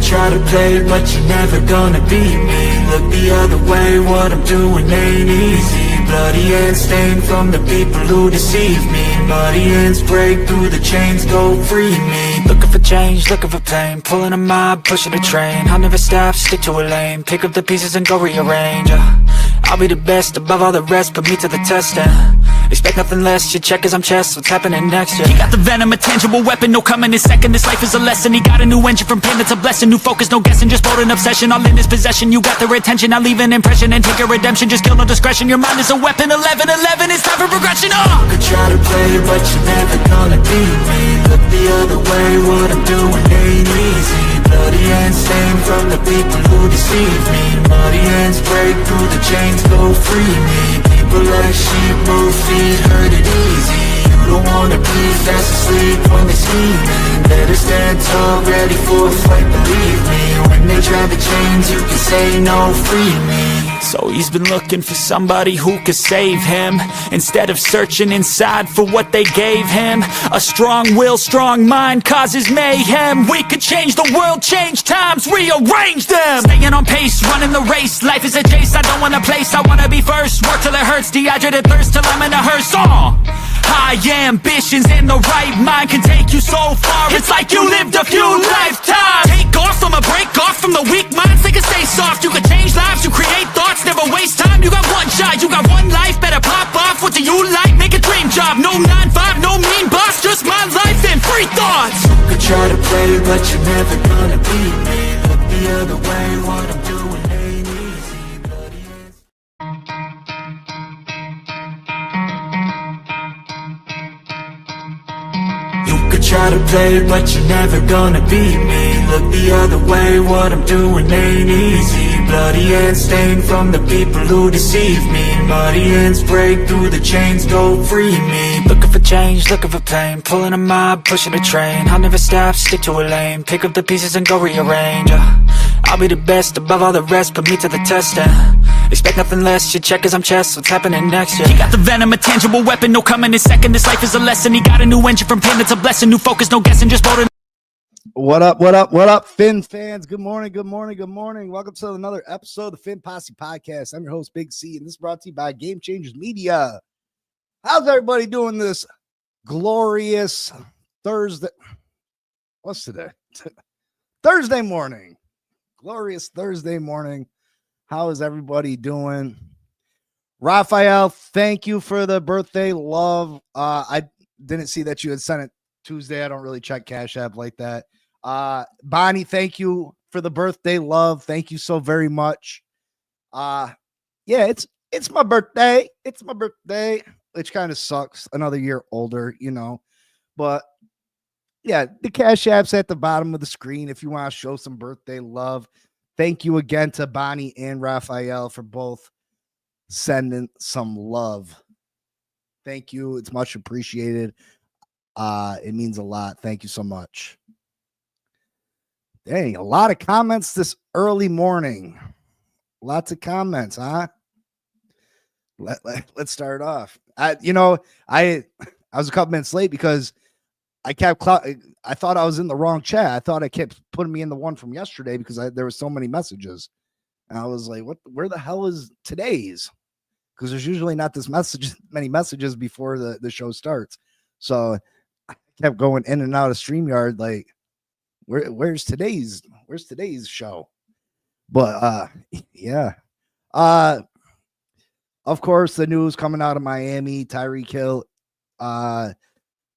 try to play, but you're never gonna beat me. Look the other way, what I'm doing ain't easy. Bloody hands stained from the people who deceive me. Muddy hands break through the chains, go free me. Looking for change, looking for pain, pulling a mob, pushing a train. I'll never stop, stick to a lane, pick up the pieces and go rearrange. I'll be the best above all the rest, put me to the test and expect nothing less, your check is I'm chess, what's happening next, yeah. He got the venom, a tangible weapon, no coming in second. This life is a lesson, he got a new engine from pain, that's a blessing. New focus, no guessing, just bold and obsession. All in his possession, you got their attention. I'll leave an impression and take your redemption. Just kill, no discretion, your mind is a weapon. 11-11, it's time for progression, You could try to play, but you're never gonna beat me. Look the other way, what I'm doing ain't easy. Bloody hands stained from the people who deceive me. Muddy hands break through the chains, go free me. People like sheep move feet, hurt it easy. You don't wanna be fast asleep when they're scheming. Better stand tall, ready for a fight, believe me. When they try the chains, you can say no, free me. So he's been looking for somebody who could save him, instead of searching inside for what they gave him. A strong will, strong mind causes mayhem. We could change the world, change times, rearrange them. Staying on pace, running the race. Life is a chase, I don't want a place, I wanna be first. Work till it hurts, dehydrated thirst till I'm in a hearse. High ambitions and the right mind can take you so far. It's like you lived a few lifetimes. Take off from a break off from the weak minds, they can stay soft. You can change lives, you create thoughts, never waste time. You got one shot, you got one life, better pop off. What do you like? Make a dream job. No 9-5, no mean boss, just my life and free thoughts. You could try to play, but you're never gonna beat me. Look the other way, what I'm doing ain't easy. Bloody hands. You could try to play, but you're never gonna beat me. Look the other way, what I'm doing ain't easy. Bloody hands stained from the people who deceive me. Muddy hands break through the chains, go free me. Looking for change, looking for pain, pulling a mob, pushing a train. I'll never stop, stick to a lane, pick up the pieces and go rearrange. I'll be the best above all the rest, put me to the test and expect nothing less, your check is I'm chess, what's happening next, yeah. He got the venom, a tangible weapon, no coming in second. This life is a lesson, he got a new engine from pain, that's a blessing. New focus, no guessing, just bold. What up, Finn fans? Good morning. Welcome to another episode of the Finn Posse Podcast. I'm your host, Big C, and this is brought to you by Game Changers Media. How's everybody doing this glorious Thursday? What's today? Thursday morning. Glorious Thursday morning. How is everybody doing? Raphael, thank you for the birthday love. I didn't see that you had sent it Tuesday. I don't really check Cash App like that. Bonnie, thank you for the birthday love. Thank you so very much. Yeah, it's my birthday. It's my birthday, which kind of sucks. Another year older, you know. But yeah, the Cash App's at the bottom of the screen if you want to show some birthday love. Thank you again to Bonnie and Raphael for both sending some love. Thank you. It's much appreciated. It means a lot. Thank you so much. Dang, a lot of comments this early morning. Lots of comments, huh? Let's start off. I was a couple minutes late because I thought I was in the wrong chat. I thought I kept putting me in the one from yesterday because there were so many messages. And I was like, where the hell is today's? Because there's usually not many messages before the show starts. So I kept going in and out of StreamYard, like, where's today's show? But yeah. Of course, the news coming out of Miami, Tyreek Hill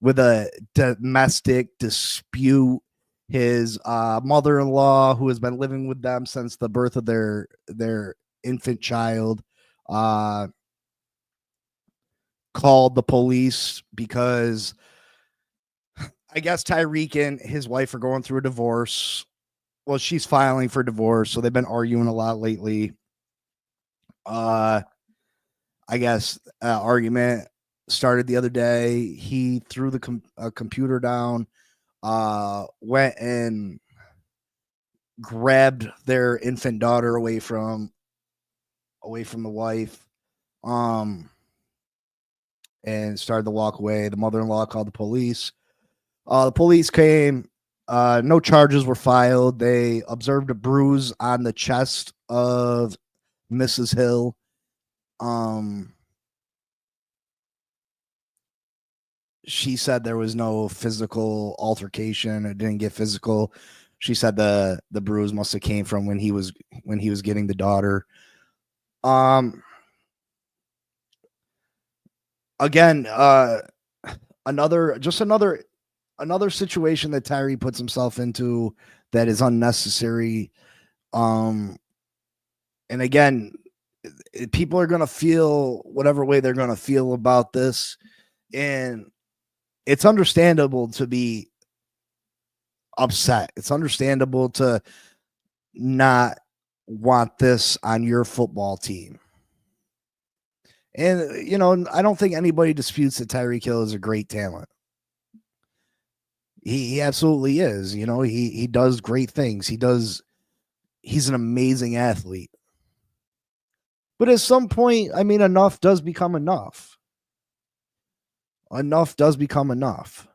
with a domestic dispute. His mother-in-law, who has been living with them since the birth of their infant child, called the police because I guess Tyreek and his wife are going through a divorce. Well, she's filing for divorce, so they've been arguing a lot lately. I guess argument started the other day. He threw the computer down, went and grabbed their infant daughter away from the wife, and started to walk away. The mother-in-law called the police. The police came. No charges were filed. They observed a bruise on the chest of Mrs. Hill. She said there was no physical altercation. It didn't get physical. She said the bruise must have came from when he was getting the daughter. Again, another situation that Tyree puts himself into that is unnecessary. And again, people are going to feel whatever way they're going to feel about this. And it's understandable to be upset. It's understandable to not want this on your football team. And, you know, I don't think anybody disputes that Tyreek Hill is a great talent. He absolutely is. You know, he does great things. He's an amazing athlete. But at some point, I mean, enough does become enough. Enough does become enough.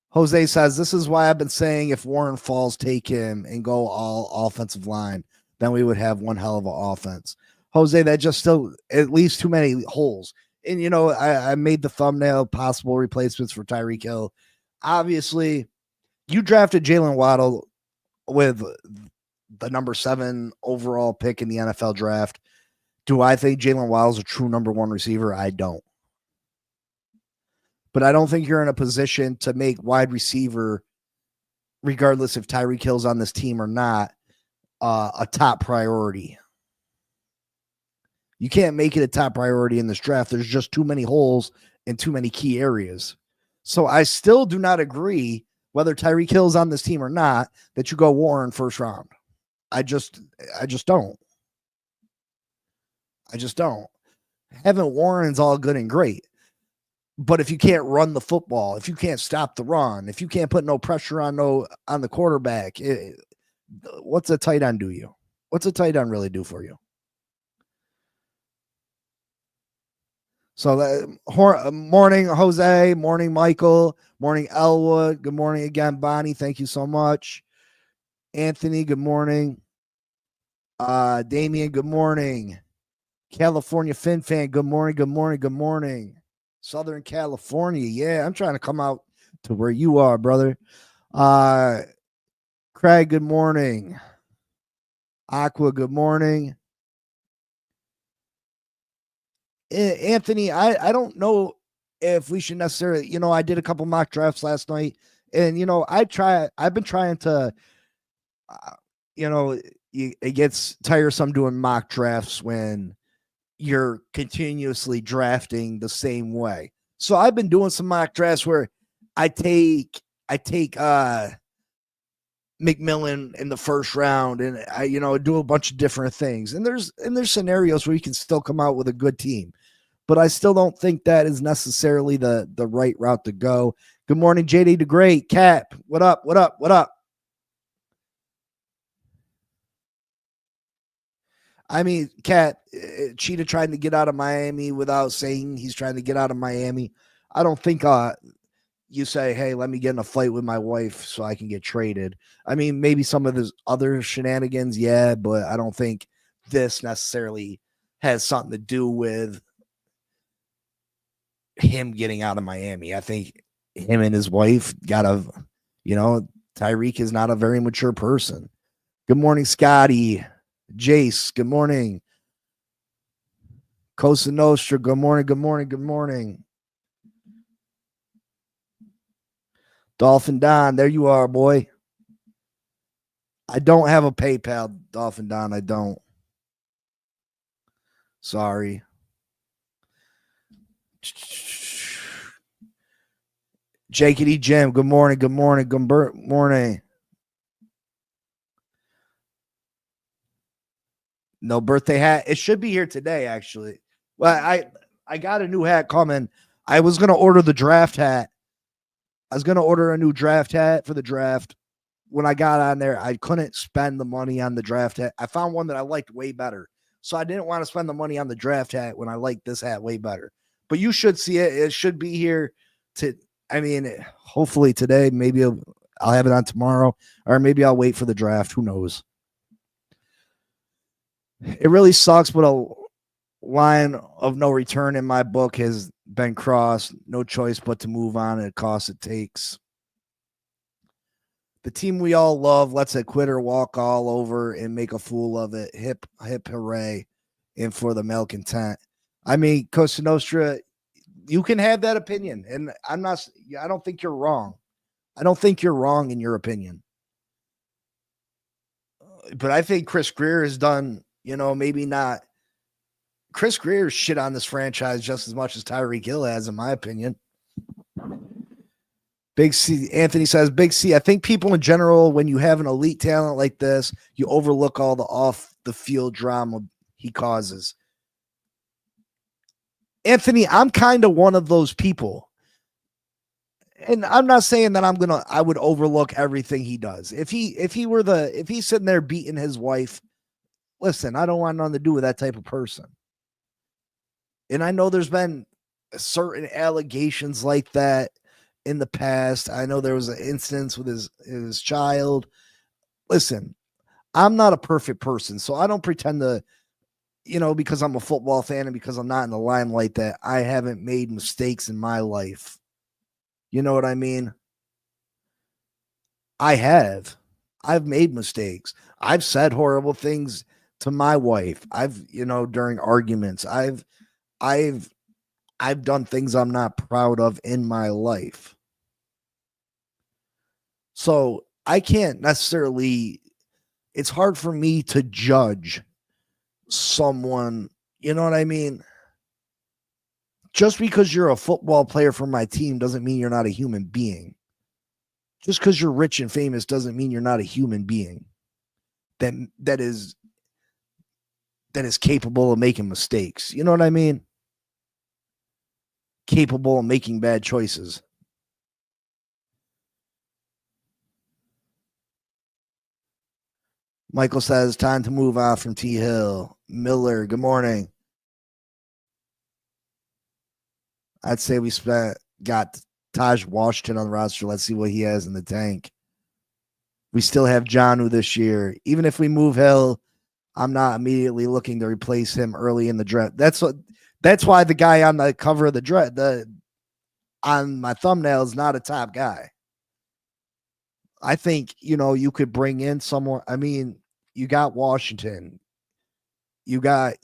Jose says, this is why I've been saying if Warren falls, take him and go all offensive line. Then we would have one hell of an offense. Jose, that just still at least too many holes. And, you know, I made the thumbnail possible replacements for Tyreek Hill. Obviously, you drafted Jalen Waddle with the number 7 overall pick in the NFL draft. Do I think Jalen Waddle's a true number 1 receiver? I don't. But I don't think you're in a position to make wide receiver, regardless if Tyreek Hill's on this team or not, a top priority. You can't make it a top priority in this draft. There's just too many holes in too many key areas. So I still do not agree, whether Tyreek Hill's on this team or not, that you go Warren first round. I just don't. I just don't. Having Warren's all good and great. But if you can't run the football, if you can't stop the run, if you can't put no pressure on the quarterback, what's a tight end do you? What's a tight end really do for you? So morning, Jose. Morning, Michael. Morning, Elwood. Good morning again, Bonnie. Thank you so much. Anthony, good morning. Damian, good morning. California Fin Fan, good morning, good morning, good morning. Southern California, yeah, I'm trying to come out to where you are, brother. Craig, good morning. Aqua, good morning. Anthony, I don't know if we should necessarily, you know, I did a couple mock drafts last night, and, you know, I've been trying to, you know, it gets tiresome doing mock drafts when you're continuously drafting the same way. So I've been doing some mock drafts where I take McMillan in the first round, and I, you know, do a bunch of different things. And there's scenarios where you can still come out with a good team, but I still don't think that is necessarily the right route to go. Good morning, JD the Great. Cap, what up? What up? What up? I mean, Cat, Cheetah trying to get out of Miami without saying he's trying to get out of Miami. I don't think you say, hey, let me get in a fight with my wife so I can get traded. I mean, maybe some of his other shenanigans, yeah, but I don't think this necessarily has something to do with him getting out of Miami. I think him and his wife Tyreek is not a very mature person. Good morning, Scotty. Jace, good morning. Cosa Nostra, good morning, good morning, good morning. Dolphin Don, there you are, boy. I don't have a PayPal, Dolphin Don. I don't. Sorry. Jakey Jim, good morning, good morning, good morning. No birthday hat. It should be here today, actually. Well, I got a new hat coming. I was going to order the draft hat. I was going to order a new draft hat for the draft. When I got on there, I couldn't spend the money on the draft hat. I found one that I liked way better. So I didn't want to spend the money on the draft hat when I liked this hat way better. But you should see it. It should be here I mean, hopefully today, maybe I'll have it on tomorrow, or maybe I'll wait for the draft. Who knows? It really sucks, but a line of no return in my book has been crossed. No choice but to move on at a cost it takes. The team we all love lets a quitter walk all over and make a fool of it. Hip, hip, hooray. And for the malcontent. I mean, Costa Nostra, you can have that opinion. And I don't think you're wrong. I don't think you're wrong in your opinion. But I think Chris Greer has done, maybe not. Chris Greer's shit on this franchise just as much as Tyreek Hill has, in my opinion. Big C, Anthony says, Big C, I think people in general, when you have an elite talent like this, you overlook all the off-the-field drama he causes. Anthony, I'm kind of one of those people. And I'm not saying that I would overlook everything he does. If he's sitting there beating his wife, listen, I don't want nothing to do with that type of person. And I know there's been certain allegations like that in the past. I know there was an instance with his child. Listen, I'm not a perfect person, so I don't pretend to, because I'm a football fan and because I'm not in the limelight, that I haven't made mistakes in my life. You know what I mean? I have. I've made mistakes. I've said horrible things to my wife. During arguments, I've done things I'm not proud of in my life. So I can't necessarily, it's hard for me to judge someone, you know what I mean? Just because you're a football player for my team doesn't mean you're not a human being. Just because you're rich and famous doesn't mean you're not a human being that is capable of making mistakes. You know what I mean? Capable of making bad choices. Michael says, time to move on from T. Hill. Miller, good morning. I'd say we got Taj Washington on the roster. Let's see what he has in the tank. We still have Jonnu this year. Even if we move Hill, I'm not immediately looking to replace him early in the draft. That's why the guy on the cover of the draft, on my thumbnail, is not a top guy. I think, you could bring in someone. I mean, you got Washington. You got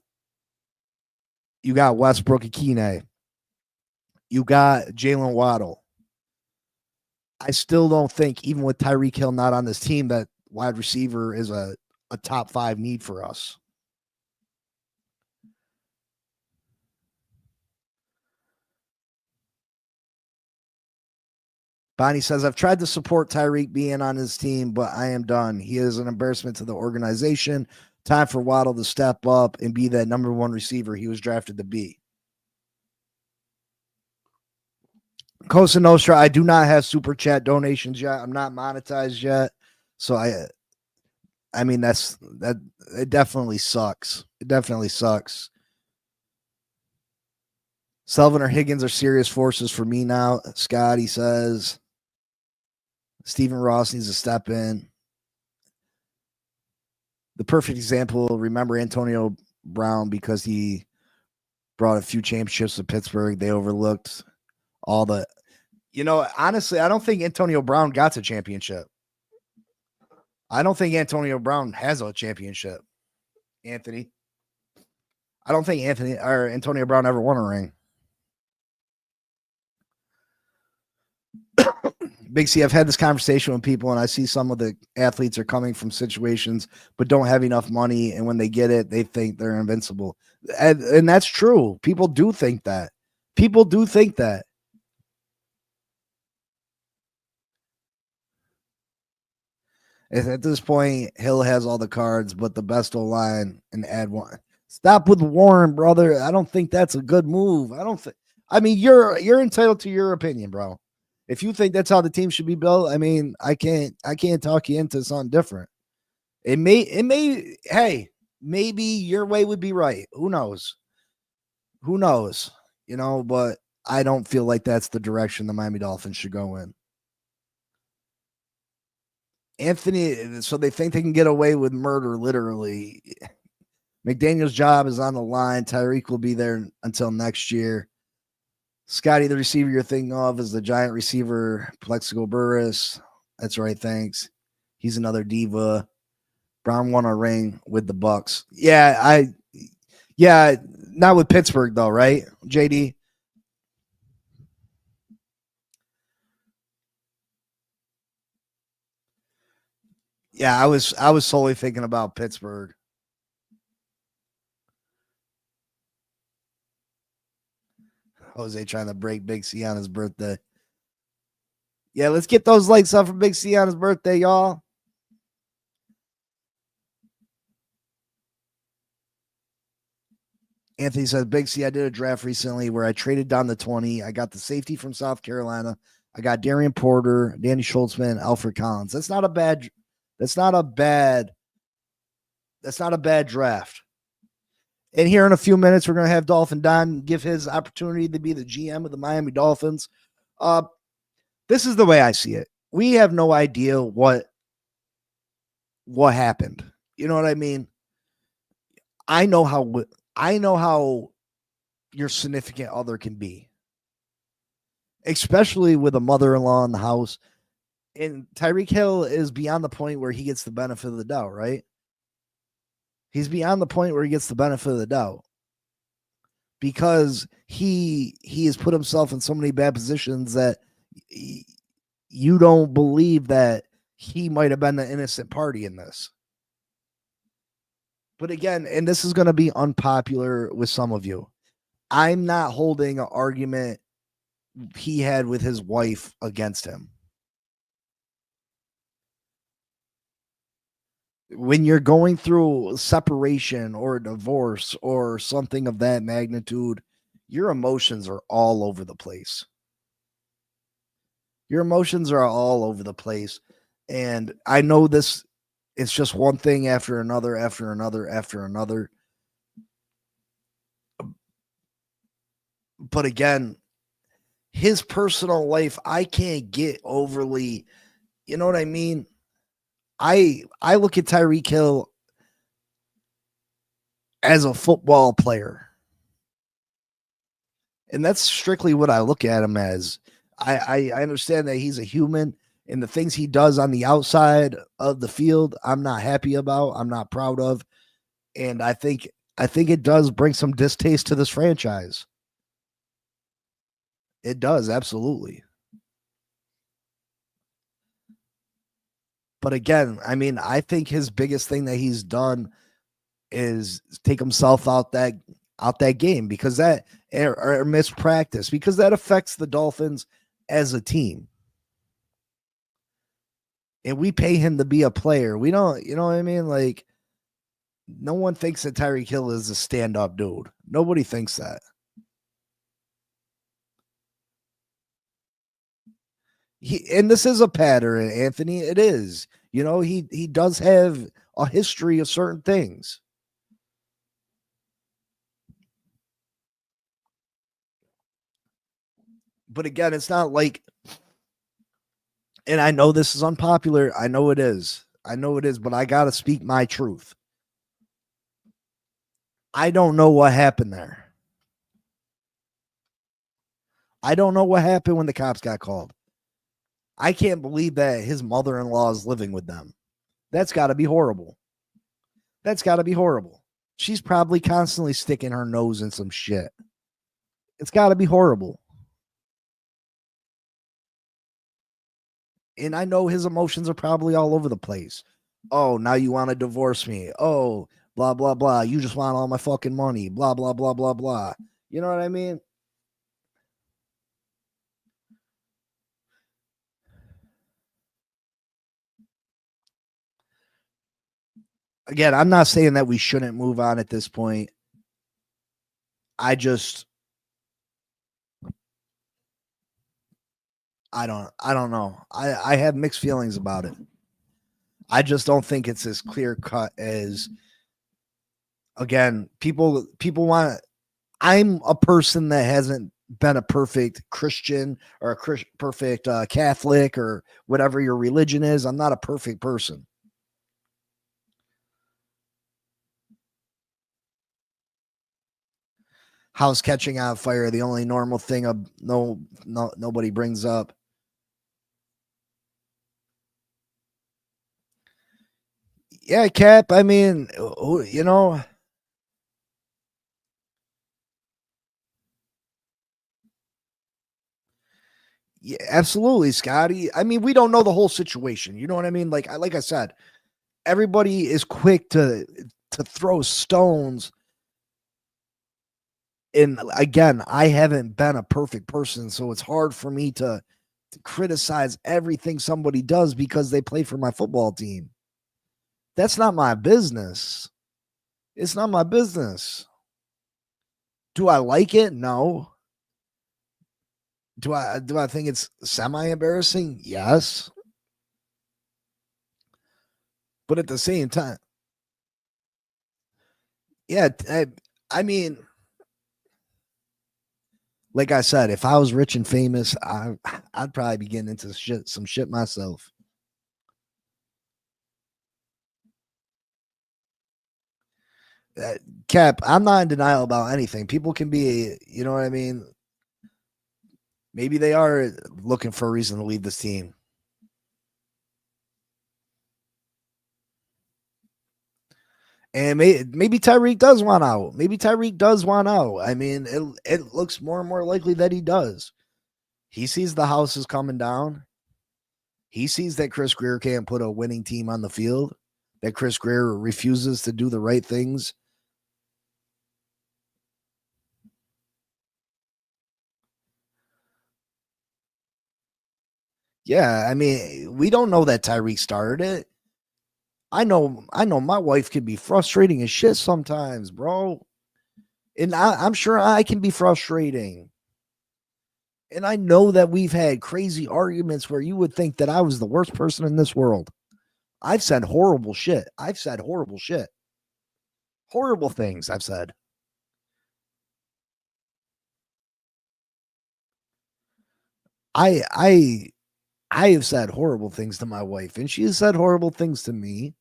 Westbrook Akine. You got Jalen Waddle. I still don't think, even with Tyreek Hill not on this team, that wide receiver is a top 5 need for us. Bonnie says, I've tried to support Tyreek being on his team, but I am done. He is an embarrassment to the organization. Time for Waddle to step up and be that number 1 receiver he was drafted to be. Cosa Nostra, I do not have super chat donations yet. I'm not monetized yet. So I mean, it definitely sucks. It definitely sucks. Sullivan or Higgins are serious forces for me now. Scotty says Stephen Ross needs to step in. The perfect example, remember Antonio Brown, because he brought a few championships to Pittsburgh. They overlooked all the, honestly, I don't think Antonio Brown got a championship. I don't think Antonio Brown has a championship, Anthony. I don't think Antonio Brown ever won a ring. Big C, I've had this conversation with people, and I see some of the athletes are coming from situations but don't have enough money, and when they get it, they think they're invincible. And that's true. People do think that. People do think that. At this point, Hill has all the cards, but the best O-line and add one. Stop with Warren, brother. I don't think that's a good move. I mean, you're entitled to your opinion, bro. If you think that's how the team should be built, I mean, I can't talk you into something different. It may, hey, maybe your way would be right. Who knows? But I don't feel like that's the direction the Miami Dolphins should go in. Anthony, so they think they can get away with murder, literally. McDaniel's job is on the line. Tyreek will be there until next year. Scotty, the receiver you're thinking of, is the giant receiver, Plexico Burris. That's right, thanks. He's another diva. Brown won a ring with the Bucks. Yeah, not with Pittsburgh though, right, JD? Yeah, I was solely thinking about Pittsburgh. Jose trying to break Big C on his birthday. Yeah, let's get those likes up for Big C on his birthday, y'all. Anthony says, Big C, I did a draft recently where I traded down the 20. I got the safety from South Carolina. I got Darian Porter, Danny Schultzman, Alfred Collins. That's not a bad draft. And here in a few minutes, we're going to have Dolphin Don give his opportunity to be the GM of the Miami Dolphins. This is the way I see it. We have no idea what happened. You know what I mean? I know how your significant other can be, especially with a mother-in-law in the house. And Tyreek Hill is beyond the point where he gets the benefit of the doubt, right? He's beyond the point where he gets the benefit of the doubt because he has put himself in so many bad positions that you don't believe that he might have been the innocent party in this. But again, and this is going to be unpopular with some of you, I'm not holding an argument he had with his wife against him. When you're going through separation or a divorce or something of that magnitude, your emotions are all over the place. Your emotions are all over the place. And I know this, it's just one thing after another, after another, after another. But again, his personal life, I can't get overly, you know what I mean? I look at Tyreek Hill as a football player. And that's strictly what I look at him as. I understand that he's a human, and the things he does on the outside of the field, I'm not happy about. I'm not proud of. And I think it does bring some distaste to this franchise. It does, absolutely. But again, I mean, I think his biggest thing that he's done is take himself out that game because that or miss practice because that affects the Dolphins as a team. And we pay him to be a player. We don't, you know what I mean? Like, no one thinks that Tyreek Hill is a stand-up dude. Nobody thinks that. And this is a pattern, Anthony. It is. You know, he does have a history of certain things. But again, it's not like, and I know this is unpopular. I know it is. But I got to speak my truth. I don't know what happened there. I don't know what happened when the cops got called. I can't believe that his mother-in-law is living with them. That's got to be horrible. She's probably constantly sticking her nose in some shit. It's got to be horrible. And I know his emotions are probably all over the place. Oh, now you want to divorce me. Oh, blah, blah, blah. You just want all my fucking money. Blah, blah, blah, blah, blah. You know what I mean? Again, I'm not saying that we shouldn't move on at this point. I don't know. I have mixed feelings about it. I just don't think it's as clear cut as, again, people want. I'm a person that hasn't been a perfect Christian or a perfect Catholic or whatever your religion is. I'm not a perfect person. House catching on fire, the only normal thing nobody brings up. Yeah, Cap. I mean, you know, yeah, absolutely, Scotty. I mean, we don't know the whole situation. You know what I mean? Like I said, everybody is quick to throw stones. And again, I haven't been a perfect person, so it's hard for me to criticize everything somebody does because they play for my football team. That's not my business. It's not my business. Do I like it? No. Do I think it's semi embarrassing? Yes. But at the same time, yeah, I mean, like I said, if I was rich and famous, I'd probably be getting into some shit myself. Uh, Cap, I'm not in denial about anything. People can be, you know what I mean? Maybe they are looking for a reason to leave this team. And maybe Tyreek does want out. Maybe Tyreek does want out. I mean, it looks more and more likely that he does. He sees the house is coming down. He sees that Chris Greer can't put a winning team on the field, that Chris Greer refuses to do the right things. Yeah, I mean, we don't know that Tyreek started it. I know my wife can be frustrating as shit sometimes, bro. And I'm sure I can be frustrating. And I know that we've had crazy arguments where you would think that I was the worst person in this world. I've said horrible shit. I've said horrible shit. Horrible things I've said. I I I have said horrible things to my wife and she has said horrible things to me.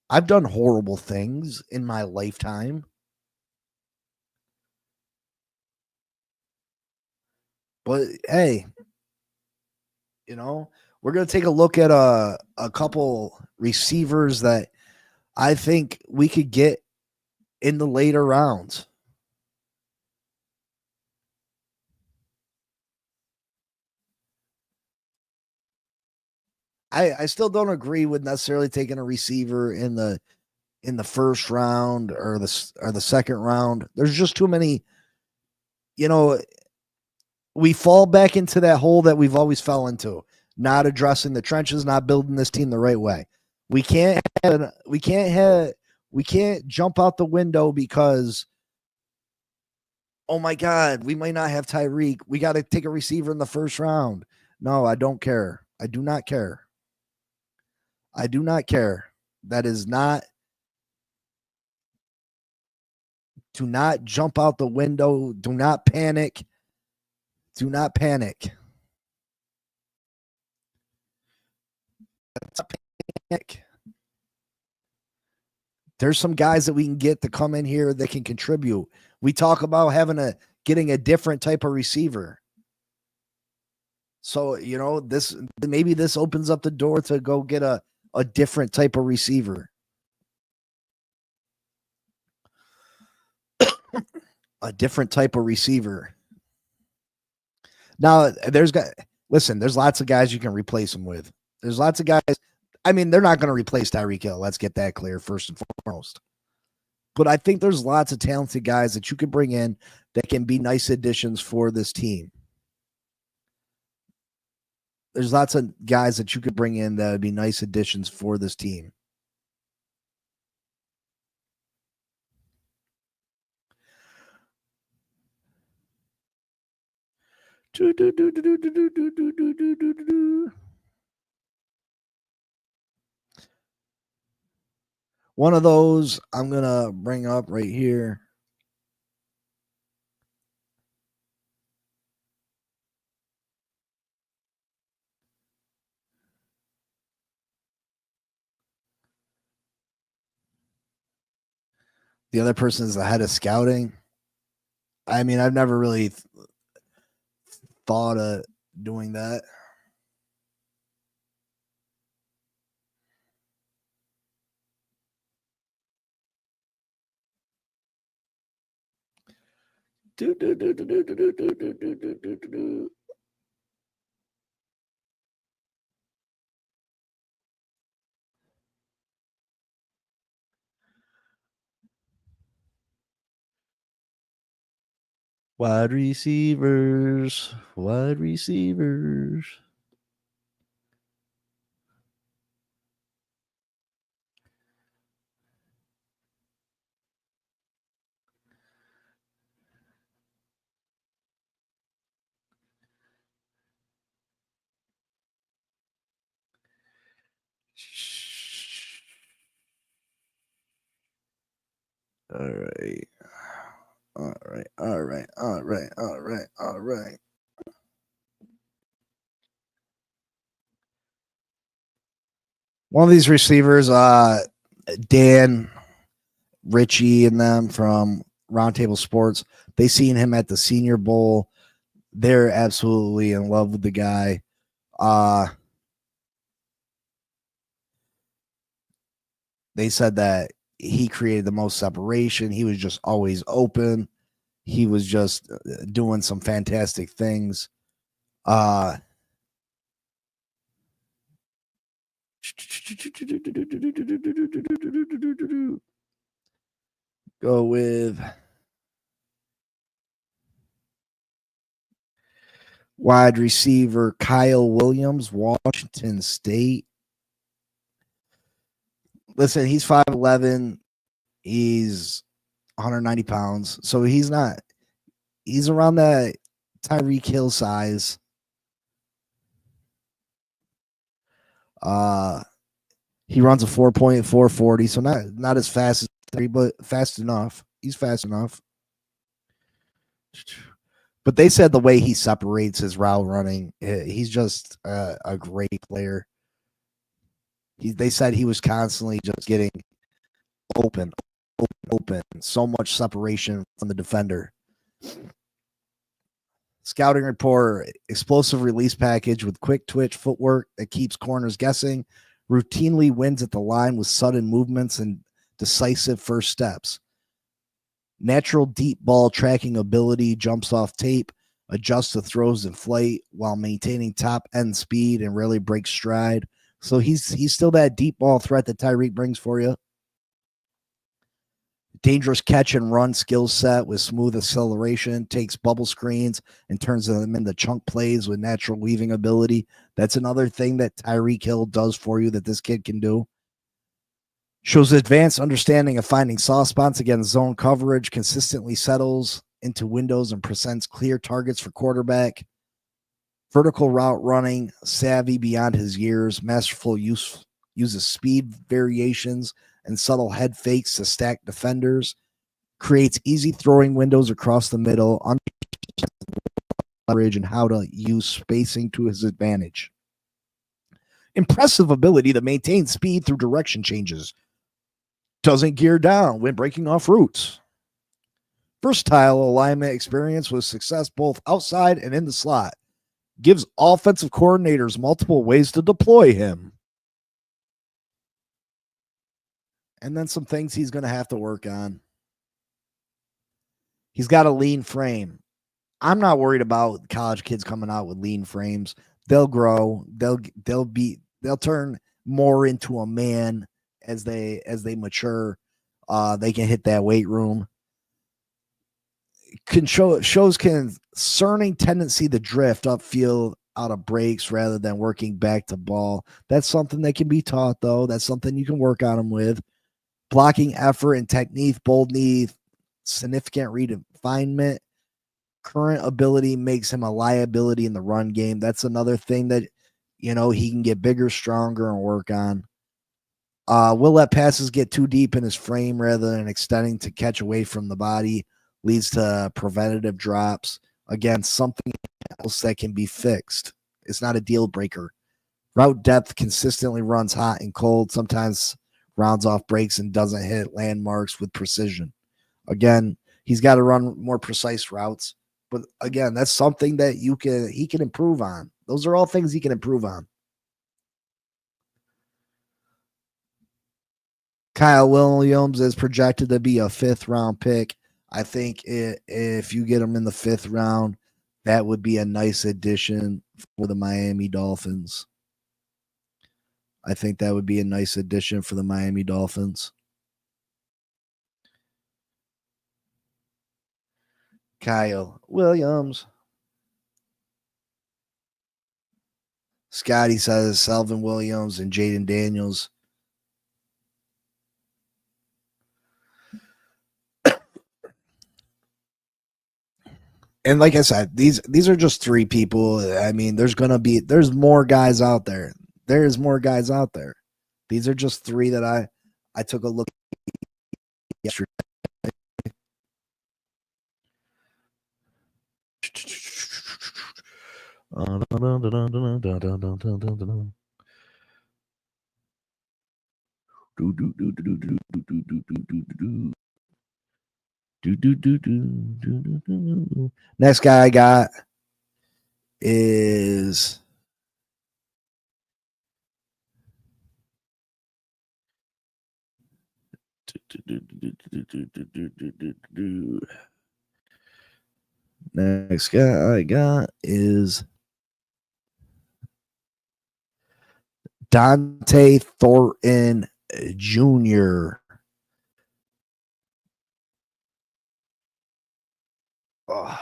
I've done horrible things in my lifetime. But hey, you know, we're going to take a look at a couple receivers that I think we could get in the later rounds. I still don't agree with necessarily taking a receiver in the first round or the second round. There's just too many, you know, we fall back into that hole that we've always fell into, not addressing the trenches, not building this team the right way. We can't have, we can't have we can't jump out the window because oh my god, we might not have Tyreek. We got to take a receiver in the first round. No, I don't care. I do not care. I do not care. That is not Do not jump out the window. Do not panic. Do not panic. That's a panic. There's some guys that we can get to come in here that can contribute. We talk about getting a different type of receiver. So, maybe this opens up the door to go get a different type of receiver. A different type of receiver. Now, there's lots of guys you can replace him with. There's lots of guys. I mean, they're not going to replace Tyreek Hill. Let's get that clear first and foremost. But I think there's lots of talented guys that you could bring in that can be nice additions for this team. There's lots of guys that you could bring in that would be nice additions for this team. One of those I'm going to bring up right here. The other person is the head of scouting. I mean, I've never really thought of doing that. Wide receivers, wide receivers. All right. All right. All right. All right. All right. All right. One of these receivers, Dan, Richie, and them from Roundtable Sports, they seen him at the Senior Bowl. They're absolutely in love with the guy. They said that he created the most separation. He was just always open. He was just doing some fantastic things. Go with wide receiver Kyle Williams, Washington State. Listen, he's 5'11". He's 190 pounds. So he's around that Tyreek Hill size. He runs a 4.440, so not as fast as 3, but fast enough. He's fast enough. But they said the way he separates his route running, he's just a great player. They said he was constantly just getting open. So much separation from the defender. Scouting report, explosive release package with quick twitch footwork that keeps corners guessing, routinely wins at the line with sudden movements and decisive first steps. Natural deep ball tracking ability, jumps off tape, adjusts to throws in flight while maintaining top end speed and rarely breaks stride. So he's still that deep ball threat that Tyreek brings for you. Dangerous catch and run skill set with smooth acceleration, takes bubble screens and turns them into chunk plays with natural weaving ability. That's another thing that Tyreek Hill does for you that this kid can do. Shows advanced understanding of finding soft spots against zone coverage, consistently settles into windows and presents clear targets for quarterback. Vertical route running, savvy beyond his years, masterful uses speed variations and subtle head fakes to stack defenders, creates easy throwing windows across the middle, leverage and how to use spacing to his advantage. Impressive ability to maintain speed through direction changes. Doesn't gear down when breaking off routes. Versatile alignment experience with success both outside and in the slot. Gives offensive coordinators multiple ways to deploy him. And then some things he's going to have to work on. He's got a lean frame. I'm not worried about college kids coming out with lean frames. They'll grow. They'll turn more into a man as they mature. They can hit that weight room. Shows concerning tendency to drift upfield out of breaks rather than working back to ball. That's something that can be taught, though. That's something you can work on him with. Blocking effort and technique, bold knee, significant refinement. Current ability makes him a liability in the run game. That's another thing that, he can get bigger, stronger, and work on. Will let passes get too deep in his frame rather than extending to catch away from the body. Leads to preventative drops. Again, something else that can be fixed. It's not a deal breaker. Route depth consistently runs hot and cold. Sometimes rounds off breaks and doesn't hit landmarks with precision. Again, he's got to run more precise routes. But again, that's something that he can improve on. Those are all things he can improve on. Kyle Williams is projected to be a 5th round pick. I think if you get him in the 5th round, that would be a nice addition for the Miami Dolphins. I think that would be a nice addition for the Miami Dolphins. Kyle Williams. Scotty says Selvin Williams and Jaden Daniels. And like I said, these are just 3 people. I mean, there's more guys out there. There's more guys out there. These are just 3 that I took a look at yesterday. Next guy I got is next guy I got is Dante Thornton Jr. Oh,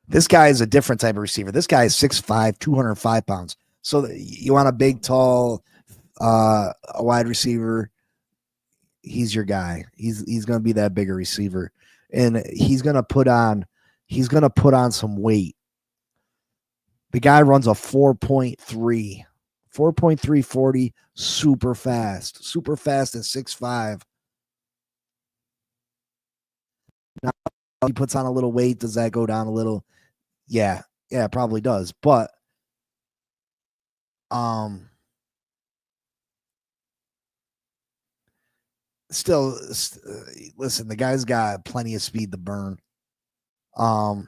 this guy is a different type of receiver. This guy is 6'5", 205 pounds. So you want a big, tall, a wide receiver. He's your guy. He's going to be that bigger receiver, and he's going to put on some weight. The guy runs a 4.340, super fast at 6'5". Now he puts on a little weight. Does that go down a little? Yeah, it probably does. But still, listen, the guy's got plenty of speed to burn. Like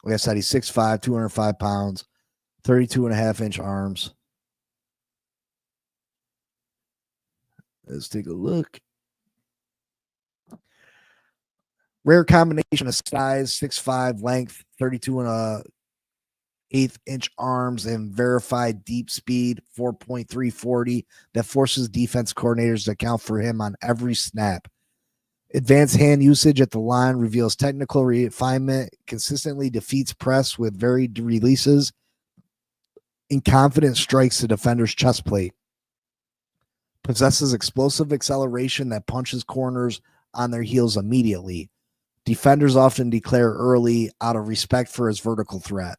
I said, he's 6'5", 205 pounds, 32.5-inch arms. Let's take a look. Rare combination of size, 6'5", length, 32.1/8-inch arms, and verified deep speed, 4.340, that forces defense coordinators to account for him on every snap. Advanced hand usage at the line reveals technical refinement, consistently defeats press with varied releases, and confident strikes the defender's chest plate. Possesses explosive acceleration that punches corners on their heels immediately. Defenders often declare early out of respect for his vertical threat.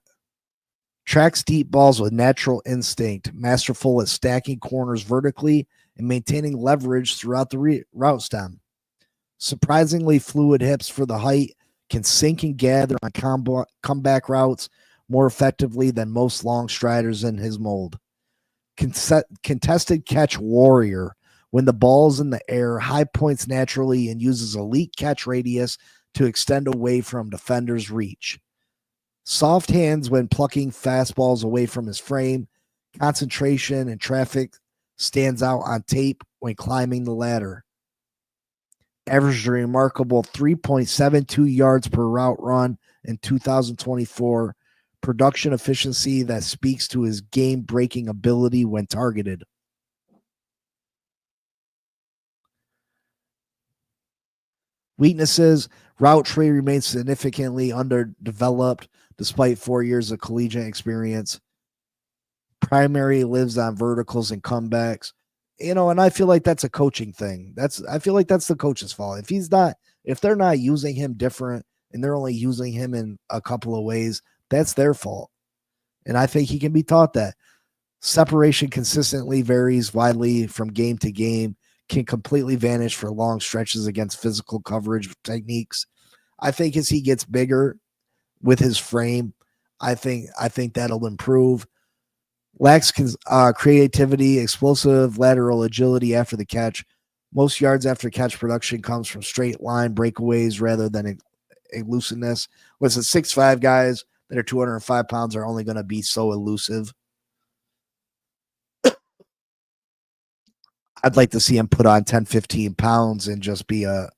Tracks deep balls with natural instinct, masterful at stacking corners vertically and maintaining leverage throughout the route stem. Surprisingly fluid hips for the height, can sink and gather on comeback routes more effectively than most long striders in his mold. Contested catch warrior. When the ball's in the air, high points naturally and uses elite catch radius to extend away from defenders' reach. Soft hands when plucking fastballs away from his frame. Concentration and traffic stands out on tape when climbing the ladder. Averaged a remarkable 3.72 yards per route run in 2024. Production efficiency that speaks to his game-breaking ability when targeted. Weaknesses: route tree remains significantly underdeveloped despite 4 years of collegiate experience. Primary lives on verticals and comebacks. And I feel like that's a coaching thing. I feel like that's the coach's fault. If they're not using him different and they're only using him in a couple of ways, that's their fault. And I think he can be taught that. Separation consistently varies widely from game to game, can completely vanish for long stretches against physical coverage techniques. I think as he gets bigger with his frame, I think that'll improve. Lacks creativity, explosive lateral agility after the catch, Most yards after catch production comes from straight line breakaways rather than elusiveness. Listen, 6'5" guys that are 205 pounds are only going to be so elusive. I'd like to see him put on 10, 15 pounds and just be a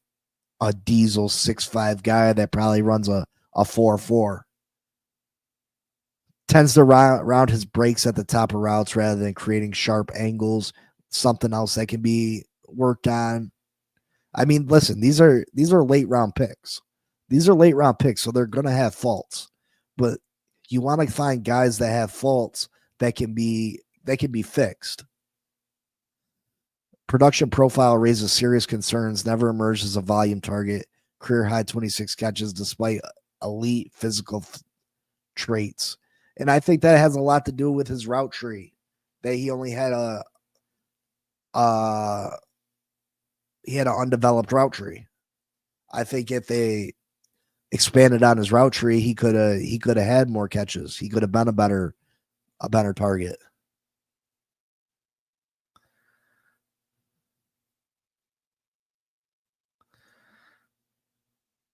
diesel 6'5" guy that probably runs a 4.4. Tends to round his breaks at the top of routes rather than creating sharp angles, something else that can be worked on. I mean, listen, these are late round picks. These are late round picks, so they're going to have faults. But you want to find guys that have faults that can be fixed. Production profile raises serious concerns, never emerged as a volume target, career high 26 catches despite elite physical traits. And I think that has a lot to do with his route tree, that he only had an undeveloped route tree. I think if they expanded on his route tree, he could have had more catches. He could have been a better target.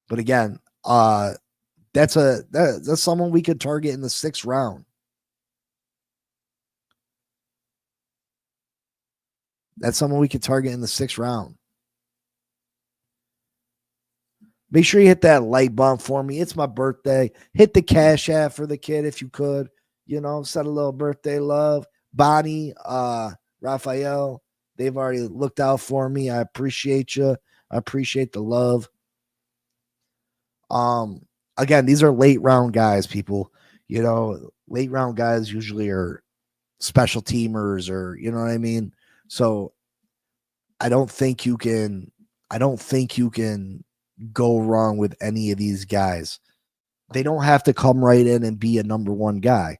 But again, that's someone we could target in the 6th round. That's someone we could target in the 6th round. Make sure you hit that like button for me. It's my birthday. Hit the Cash App for the kid if you could. You know, send a little birthday love. Bonnie, Raphael, they've already looked out for me. I appreciate you. I appreciate the love. Again, these are late round guys, people. You know, late round guys usually are special teamers, or you know what I mean? So I don't think you can go wrong with any of these guys. They don't have to come right in and be a number one guy.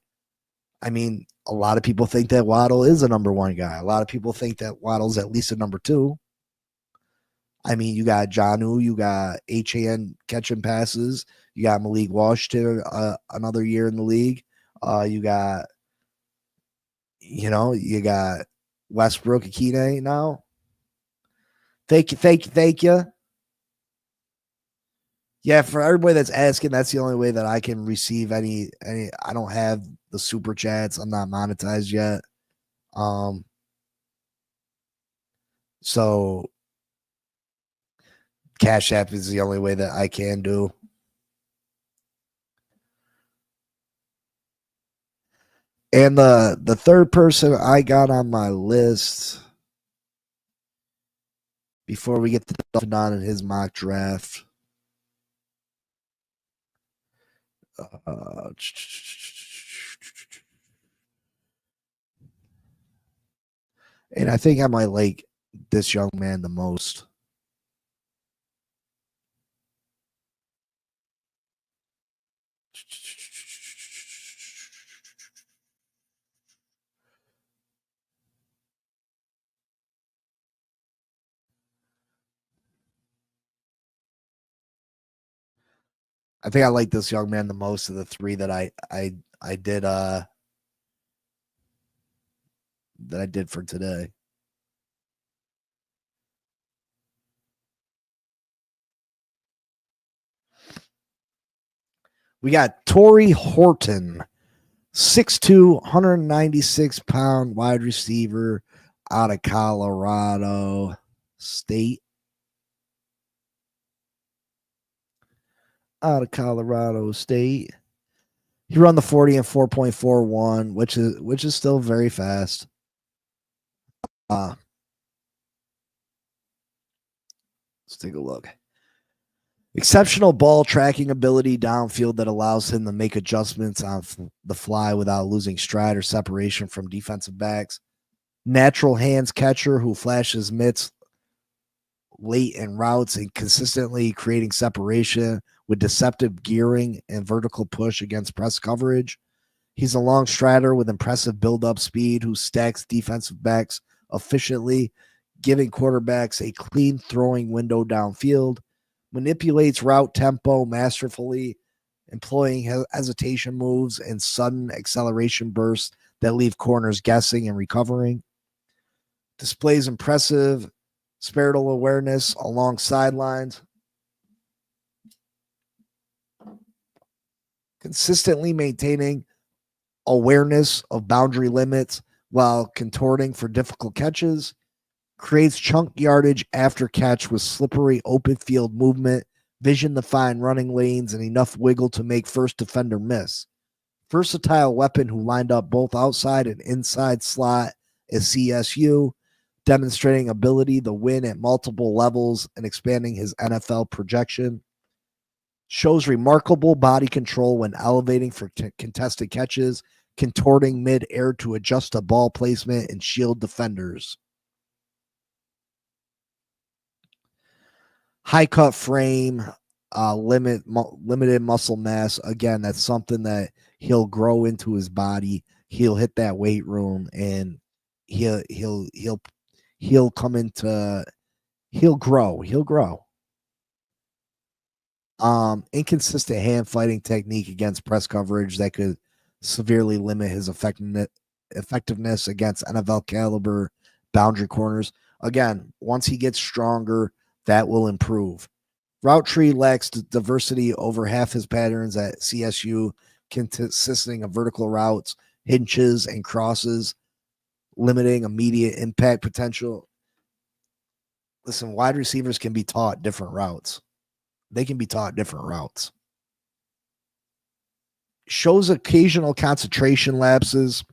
I mean, a lot of people think that Waddle is a number one guy. A lot of people think that Waddle's at least a number two. I mean, you got Jonnu, you got HAN catching passes, you got Malik Washington another year in the league. You got Westbrook Akine now. Thank you. Yeah, for everybody that's asking, that's the only way that I can receive any. I don't have the super chats. I'm not monetized yet. So Cash App is the only way that I can do. And the third person I got on my list before we get to Don and his mock draft. And I think I might like this young man the most. I think I like this young man the most of the three that I did for today. We got Torrey Horton, 6'2", 196-pound wide receiver out of Colorado State. He run the 40 and 4.41, which is still very fast. Let's take a look. Exceptional ball tracking ability downfield that allows him to make adjustments on the fly without losing stride or separation from defensive backs. Natural hands catcher who flashes mitts late in routes and consistently creating separation with deceptive gearing and vertical push against press coverage. He's a long strider with impressive build-up speed who stacks defensive backs efficiently, giving quarterbacks a clean throwing window downfield. Manipulates route tempo masterfully, employing hesitation moves and sudden acceleration bursts that leave corners guessing and recovering. Displays impressive spatial awareness along sidelines, consistently maintaining awareness of boundary limits while contorting for difficult catches, creates chunk yardage after catch with slippery open field movement, vision defined running lanes, and enough wiggle to make first defender miss. Versatile weapon who lined up both outside and inside slot at CSU, demonstrating ability to win at multiple levels and expanding his NFL projection. Shows remarkable body control when elevating for contested catches, contorting mid-air to adjust to ball placement and shield defenders. High cut frame, limited muscle mass. Again, that's something that he'll grow into his body. He'll hit that weight room, and he'll come into he'll grow. Inconsistent hand fighting technique against press coverage that could severely limit his effectiveness against NFL caliber boundary corners. Again, once he gets stronger, that will improve. Route tree lacks diversity over half his patterns at CSU, consisting of vertical routes, hinges, and crosses, limiting immediate impact potential. Listen, wide receivers can be taught different routes. They can be taught different routes. Shows occasional concentration lapses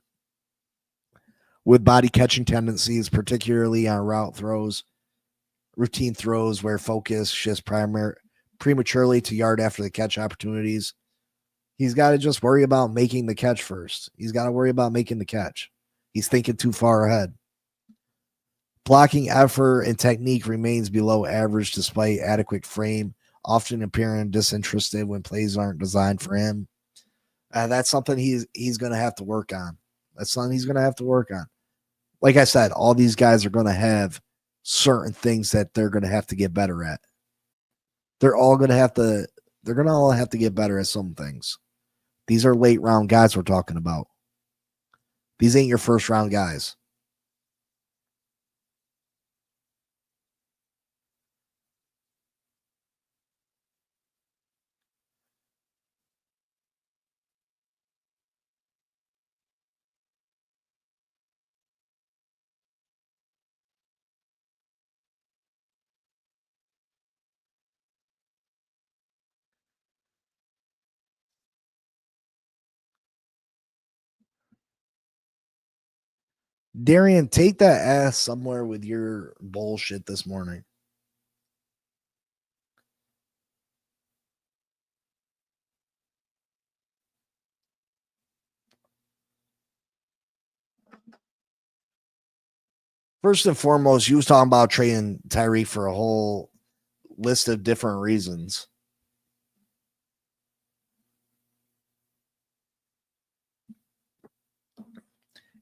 with body catching tendencies, particularly on route throws, routine throws where focus shifts prematurely to yard after the catch opportunities. He's got to just worry about making the catch first. He's got to worry about making the catch. He's thinking too far ahead. Blocking effort and technique remains below average despite adequate frame, often appearing disinterested when plays aren't designed for him. That's something he's going to have to work on. Like I said, all these guys are going to have certain things that they're going to have to get better at. They're all going to have to get better at some things. These are late round guys we're talking about. These ain't your first round guys. Darian, take that ass somewhere with your bullshit this morning. First and foremost, you was talking about trading Tyreek for a whole list of different reasons.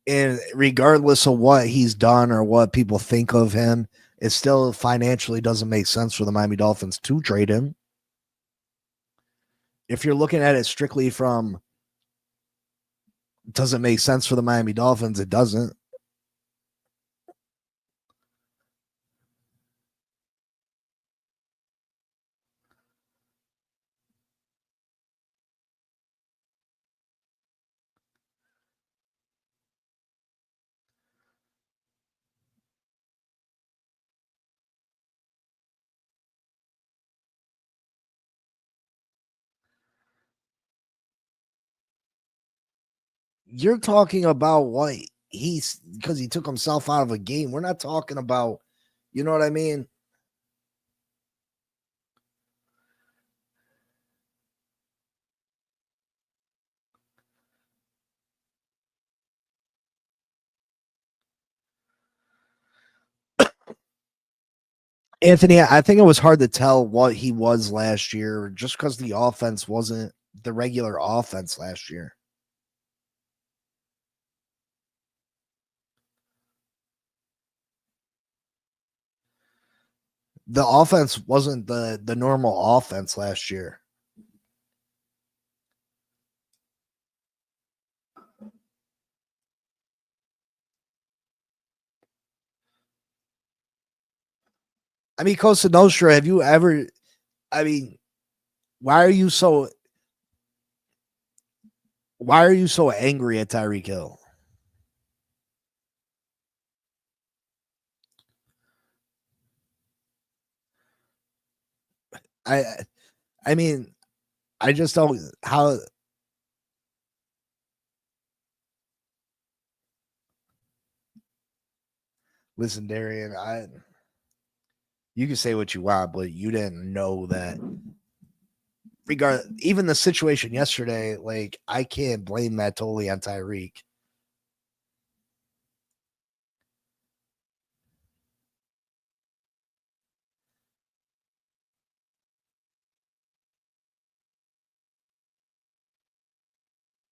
And regardless of what he's done or what people think of him, it still financially doesn't make sense for the Miami Dolphins to trade him. If you're looking at it strictly from doesn't make sense for the Miami Dolphins, it doesn't. You're talking about what he's because he took himself out of a game. We're not talking about, you know what I mean? Anthony, I think it was hard to tell what he was last year just because the offense wasn't the regular offense last year. The offense wasn't the normal offense last year. I mean, Costa Nostra, have you ever? I mean, why are you so? Why are you so angry at Tyreek Hill? I I mean, I just don't how. Listen, Darian, you can say what you want, but you didn't know that. Even the situation yesterday, like I can't blame that totally on Tyreek.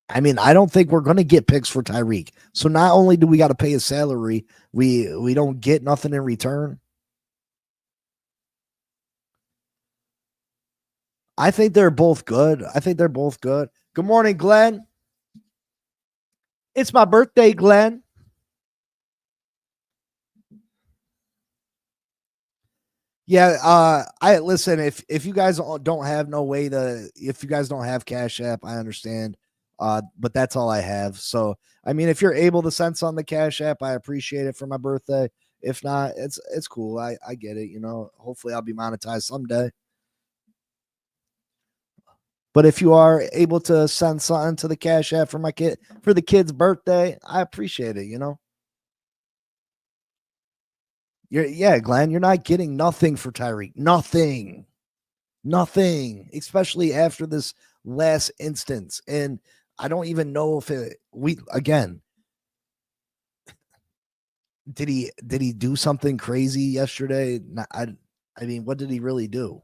I mean, I don't think we're going to get picks for Tyreek. So not only do we got to pay his salary, we don't get nothing in return. I think they're both good. I think they're both good. Good morning, Glenn. It's my birthday, Glenn. Yeah, I listen, if you guys don't have no way to if you guys don't have Cash App, I understand. But that's all I have. So, I mean, if you're able to send on the Cash App, I appreciate it for my birthday. If not, it's cool. I get it, you know. Hopefully I'll be monetized someday. But if you are able to send something to the Cash App for my kid for the kid's birthday, I appreciate it, you know. Yeah, Glenn, you're not getting nothing for Tyreek. Nothing. Nothing, especially after this last instance. And I don't even know if we again, did he do something crazy yesterday? I mean, what did he really do?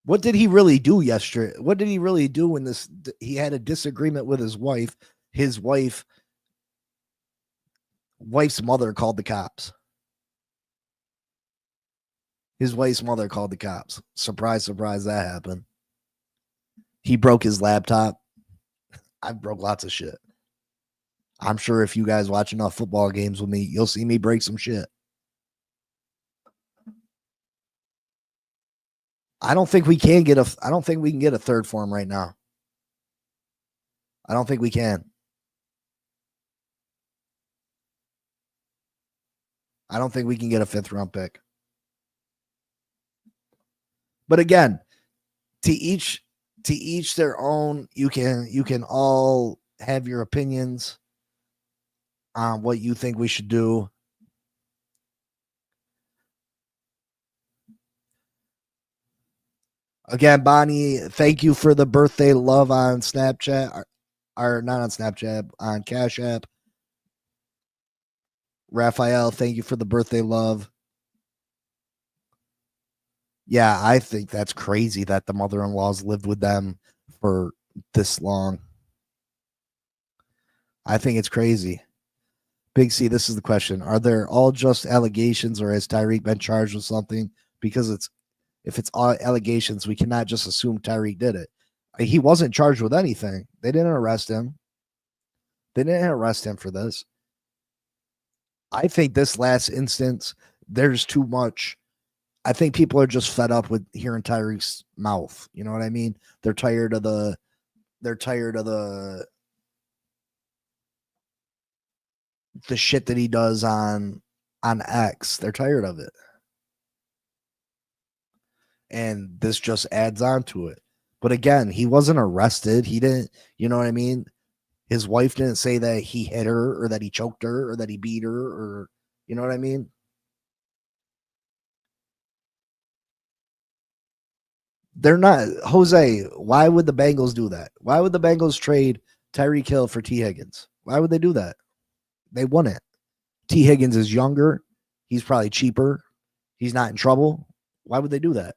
What did he really do yesterday? What did he really do when he had a disagreement with his wife? His wife's mother called the cops. His wife's mother called the cops. Surprise, surprise, that happened. He broke his laptop. I broke lots of shit. I'm sure if you guys watch enough football games with me, you'll see me break some shit. I don't think we can get I don't think we can get a third for him right now. I don't think we can. I don't think we can get a 5th round pick. But again, to each their own. You can all have your opinions on what you think we should do. Again, Bonnie, thank you for the birthday love on Snapchat, or not on Snapchat, on Cash App. Raphael, thank you for the birthday love. Yeah, I think that's crazy that the mother-in-laws lived with them for this long. I think it's crazy. Big C, this is the question. Are there all just allegations, or has Tyreek been charged with something? Because if it's all allegations, we cannot just assume Tyreek did it. He wasn't charged with anything. They didn't arrest him. They didn't arrest him for this. I think this last instance, there's too much. I think people are just fed up with hearing Tyreek's mouth. You know what I mean? They're tired of the shit that he does on X. They're tired of it. And this just adds on to it. But again, he wasn't arrested. He didn't, you know what I mean? His wife didn't say that he hit her or that he choked her or that he beat her, or you know what I mean? They're not. Jose, why would the Bengals do that? Why would the Bengals trade Tyreek Hill for T. Higgins? Why would they do that? They wouldn't. T. Higgins is younger. He's probably cheaper. He's not in trouble. Why would they do that?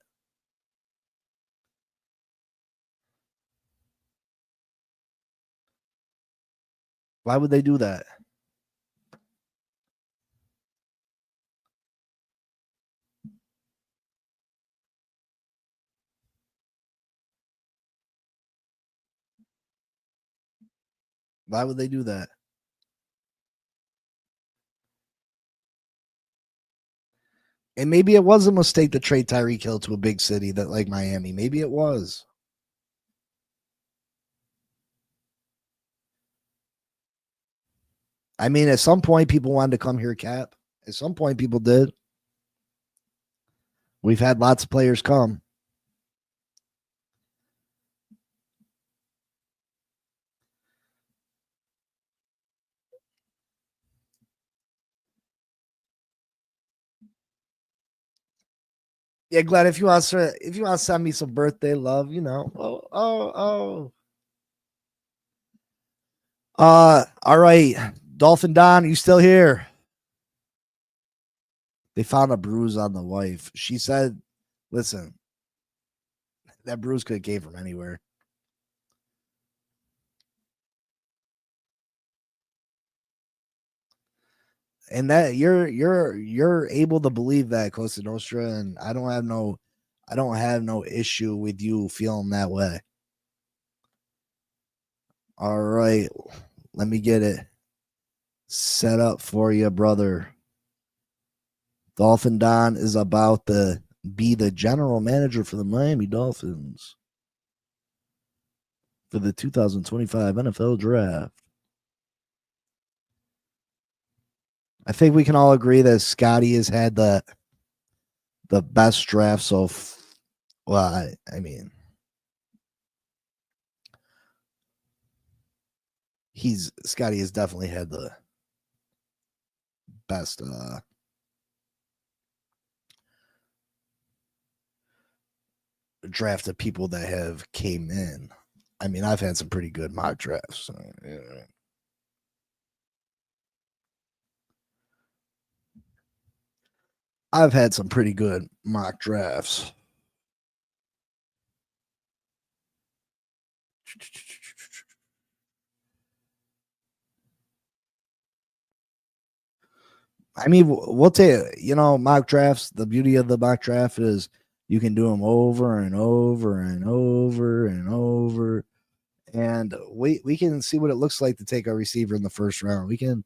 Why would they do that? Why would they do that? And maybe it was a mistake to trade Tyreek Hill to a big city that like Miami. Maybe it was. I mean, at some point, people wanted to come here, Cap. At some point, people did. We've had lots of players come. Yeah, Glad, if you want to send me some birthday love, you know. Oh. All right. Dolphin Don, you still here? They found a bruise on the wife. She said, listen, that bruise could have came from anywhere. And that you're able to believe that, Costa Nostra, and I don't have no issue with you feeling that way. All right. Let me get it set up for you, brother. Dolphin Don is about to be the general manager for the Miami Dolphins for the 2025 NFL Draft. I think we can all agree that Scotty has had the best draft well, I mean, Scotty has definitely had the best draft of people that have came in. I mean, I've had some pretty good mock drafts. So, yeah. I've had some pretty good mock drafts. I mean, we'll take, mock drafts. The beauty of the mock draft is you can do them over and over and over and over. And we can see what it looks like to take a receiver in the first round. We can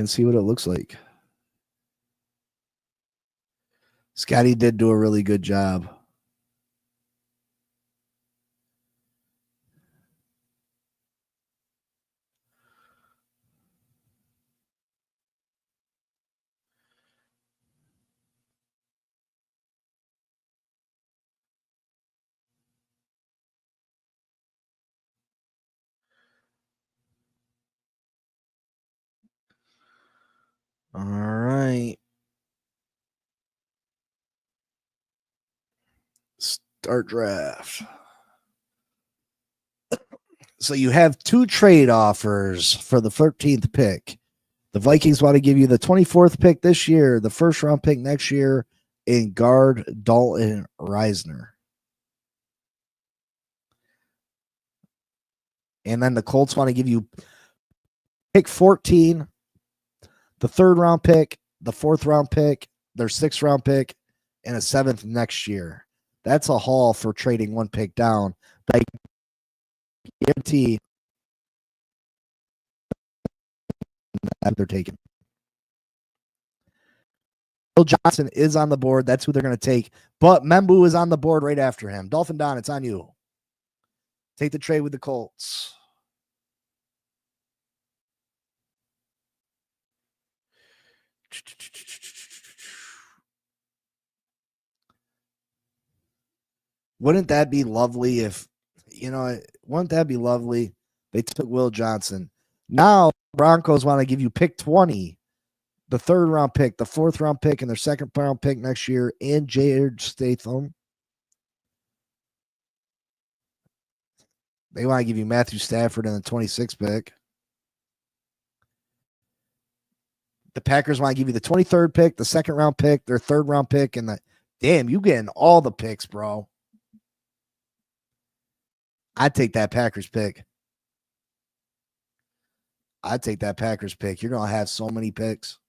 see what it looks like. Scotty did do a really good job. All right. Start draft. So you have two trade offers for the 13th pick. The Vikings want to give you the 24th pick this year, the first round pick next year, in guard Dalton Reisner. And then the Colts want to give you pick 14, the third round pick, the fourth round pick, their sixth round pick, and a seventh next year. That's a haul for trading one pick down. But I guarantee that they're taking. Will Johnson is on the board. That's who they're going to take. But Membu is on the board right after him. Dolphin Don, it's on you. Take the trade with the Colts. Wouldn't that be lovely if, wouldn't that be lovely? They took Will Johnson. Now, Broncos want to give you pick 20, the third round pick, the fourth round pick, and their second round pick next year, and Jared Statham. They want to give you Matthew Stafford in the 26th pick. The Packers want to give you the 23rd pick, the second round pick, their third round pick, and damn, you getting all the picks, bro. I'd take that Packers pick. You're going to have so many picks.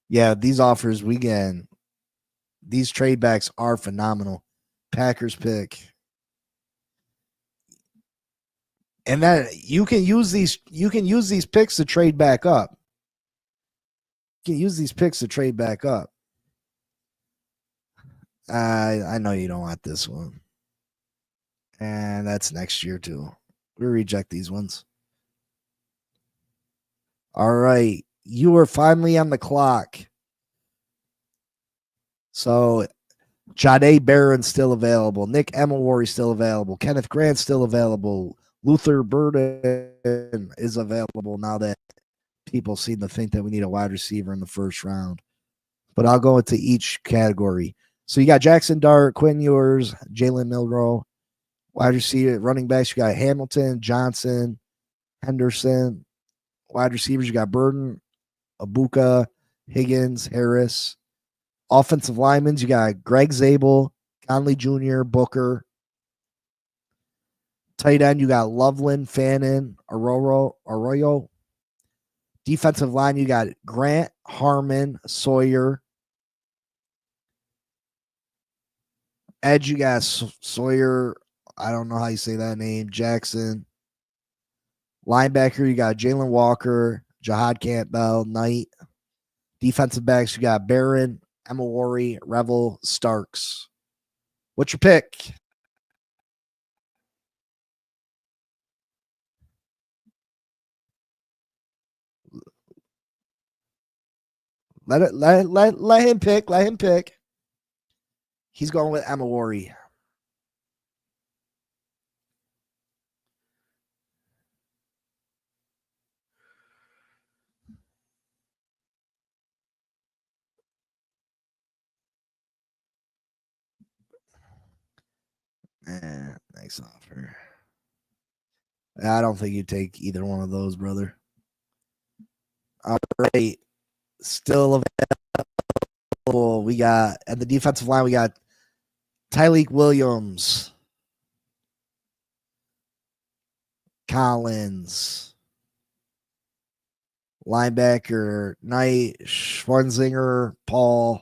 Yeah, these offers we get, these trade backs are phenomenal. Packers pick. And then you can use these picks to trade back up. You can use these picks to trade back up. I know you don't want this one. And that's next year too. We reject these ones. All right. You are finally on the clock. So Jahdae Barron's still available. Nick Emery still available. Kenneth Grant's still available. Luther Burden is available now that people seem to think that we need a wide receiver in the first round. But I'll go into each category. So you got Jackson Dart, Quinn Ewers, Jalen Milroe. Wide receiver, running backs, you got Hamilton, Johnson, Henderson. Wide receivers, you got Burden, Abuka, Higgins, Harris. Offensive linemen, you got Greg Zabel, Conley Jr., Booker. Tight end, you got Loveland, Fannin, Arroyo. Defensive line, you got Grant, Harmon, Sawyer. Edge, you got Sawyer. I don't know how you say that name. Jackson. Linebacker, you got Jalen Walker, Jahad Campbell, Knight. Defensive backs, you got Barron, Emery, Revel, Starks. What's your pick? Let him pick. Let him pick. He's going with Emery. Nice offer. I don't think you take either one of those, brother. All right. Still available. We got at the defensive line, we got Tyreek Williams, Collins, linebacker, Knight, Schwarzenegger, Paul.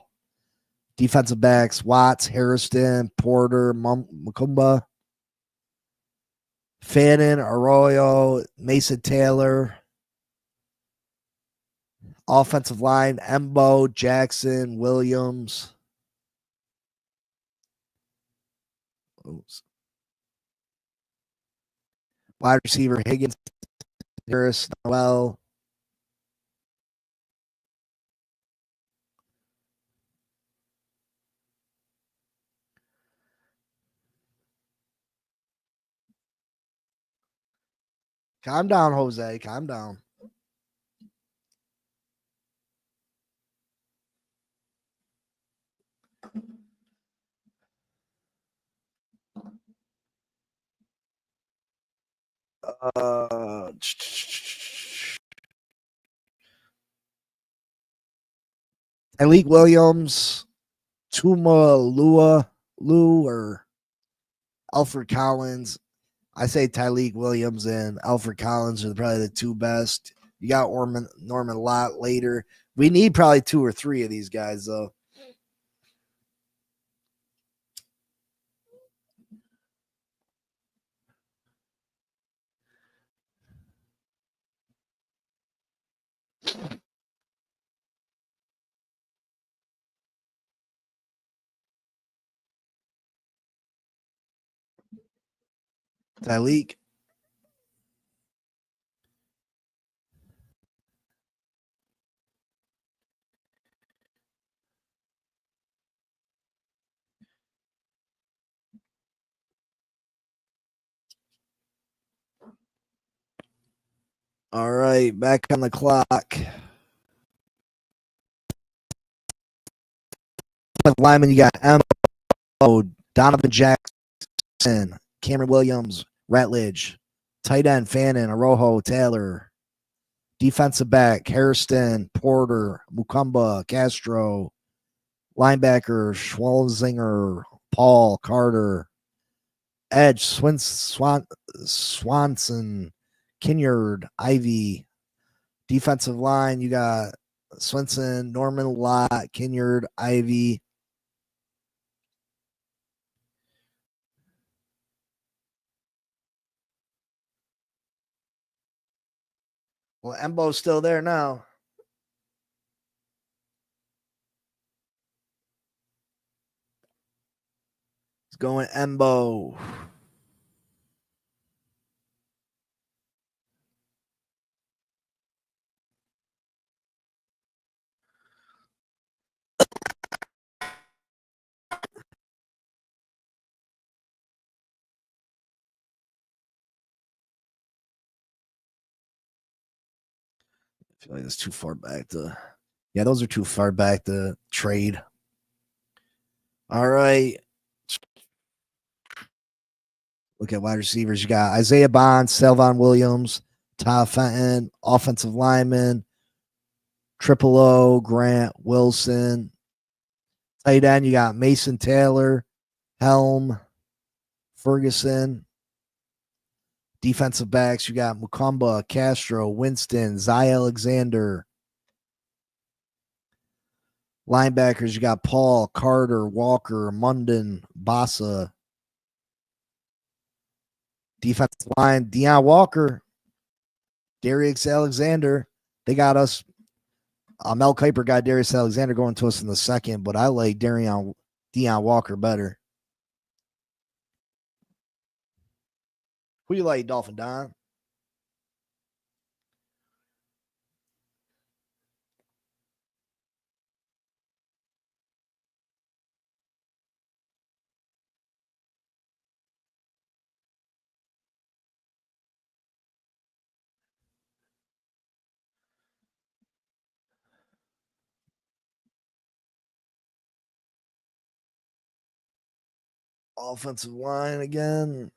Defensive backs, Watts, Harrison, Porter, Mukumba, Fannin, Arroyo, Mason Taylor. Offensive line, Embo, Jackson, Williams. Oops. Wide receiver, Higgins, Harris, Noel. Calm down, Jose. Calm down. Tyreek Williams, Tuma Lou, or Alfred Collins. I say Tyreek Williams and Alfred Collins are probably the two best. You got Norman Lott later. We need probably two or three of these guys, though. Tyreek. All right, back on the clock. Lineman, you got Embo, Donovan Jackson, Cameron Williams, Rutledge. Tight end, Fannin, Arroyo, Taylor. Defensive back, Hairston, Porter, Mukumba, Castro. Linebacker, Schwarzenegger, Paul, Carter. Edge, Swanson, Kinyard, Ivy. Defensive line, you got Swinson, Norman Lott, Kinyard, Ivy. Well, Embo's still there now. It's going Embo. I feel like it's too far back to. Yeah, those are too far back to trade. All right. Look at wide receivers. You got Isaiah Bonds, Selvon Williams, Todd Fenton, offensive lineman, Triple O, Grant Wilson. Tight end, you got Mason Taylor, Helm, Ferguson. Defensive backs, you got Mukumba, Castro, Winston, Zy Alexander. Linebackers, you got Paul, Carter, Walker, Munden, Bassa. Defensive line, Deion Walker, Darius Alexander. They got us. Mel Kiper got Darius Alexander going to us in the second, but I like Deion Walker better. Who you like, Dolphin Don? Offensive line again.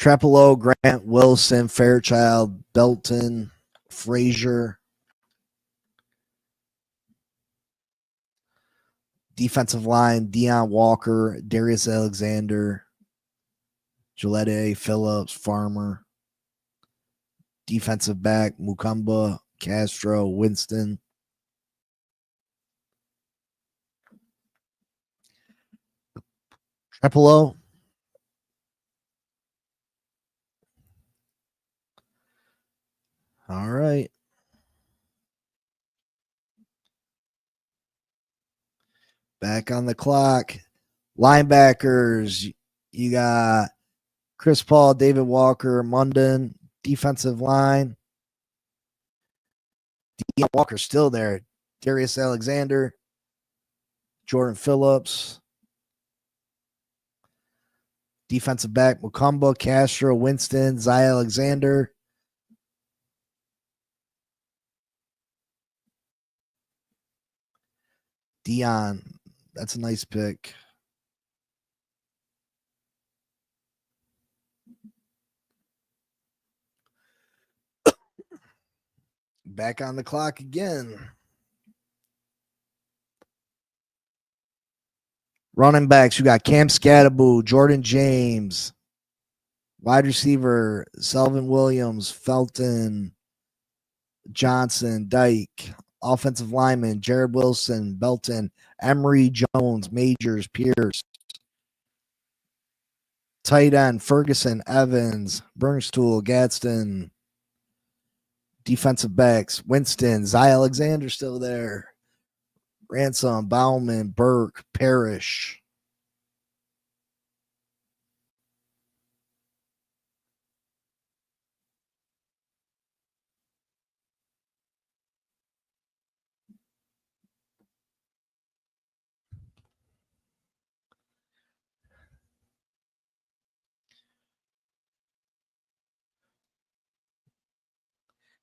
Trepolo, Grant, Wilson, Fairchild, Belton, Frazier. Defensive line, Deion Walker, Darius Alexander, Gillette, Phillips, Farmer. Defensive back, Mukumba, Castro, Winston. Trepolo. All right. Back on the clock. Linebackers, you got Chris Paul, David Walker, Munden. Defensive line, Deion Walker still there. Darius Alexander, Jordan Phillips. Defensive back, Mukumba, Castro, Winston, Zy Alexander. Deion, that's a nice pick. Back on the clock again. Running backs, you got Cam Scattaboo, Jordan James. Wide receiver, Selvin Williams, Felton, Johnson, Dyke. Offensive lineman, Jared Wilson, Belton, Emery Jones, Majors, Pierce. Tight end, Ferguson, Evans, Bernstool, Gadsden. Defensive backs, Winston, Zy Alexander still there. Ransom, Bauman, Burke, Parrish.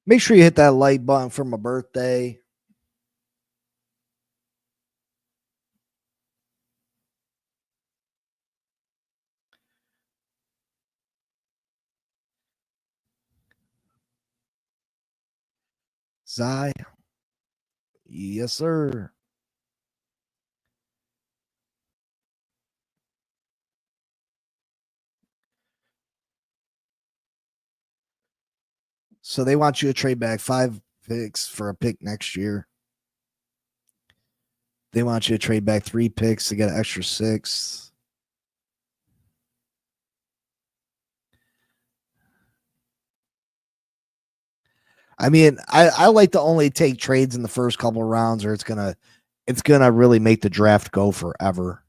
Make sure you hit that like button for my birthday. Zy. Yes, sir. So they want you to trade back 5 picks for a pick next year. They want you to trade back 3 picks to get an extra 6. I mean, I like to only take trades in the first couple of rounds, or it's gonna really make the draft go forever.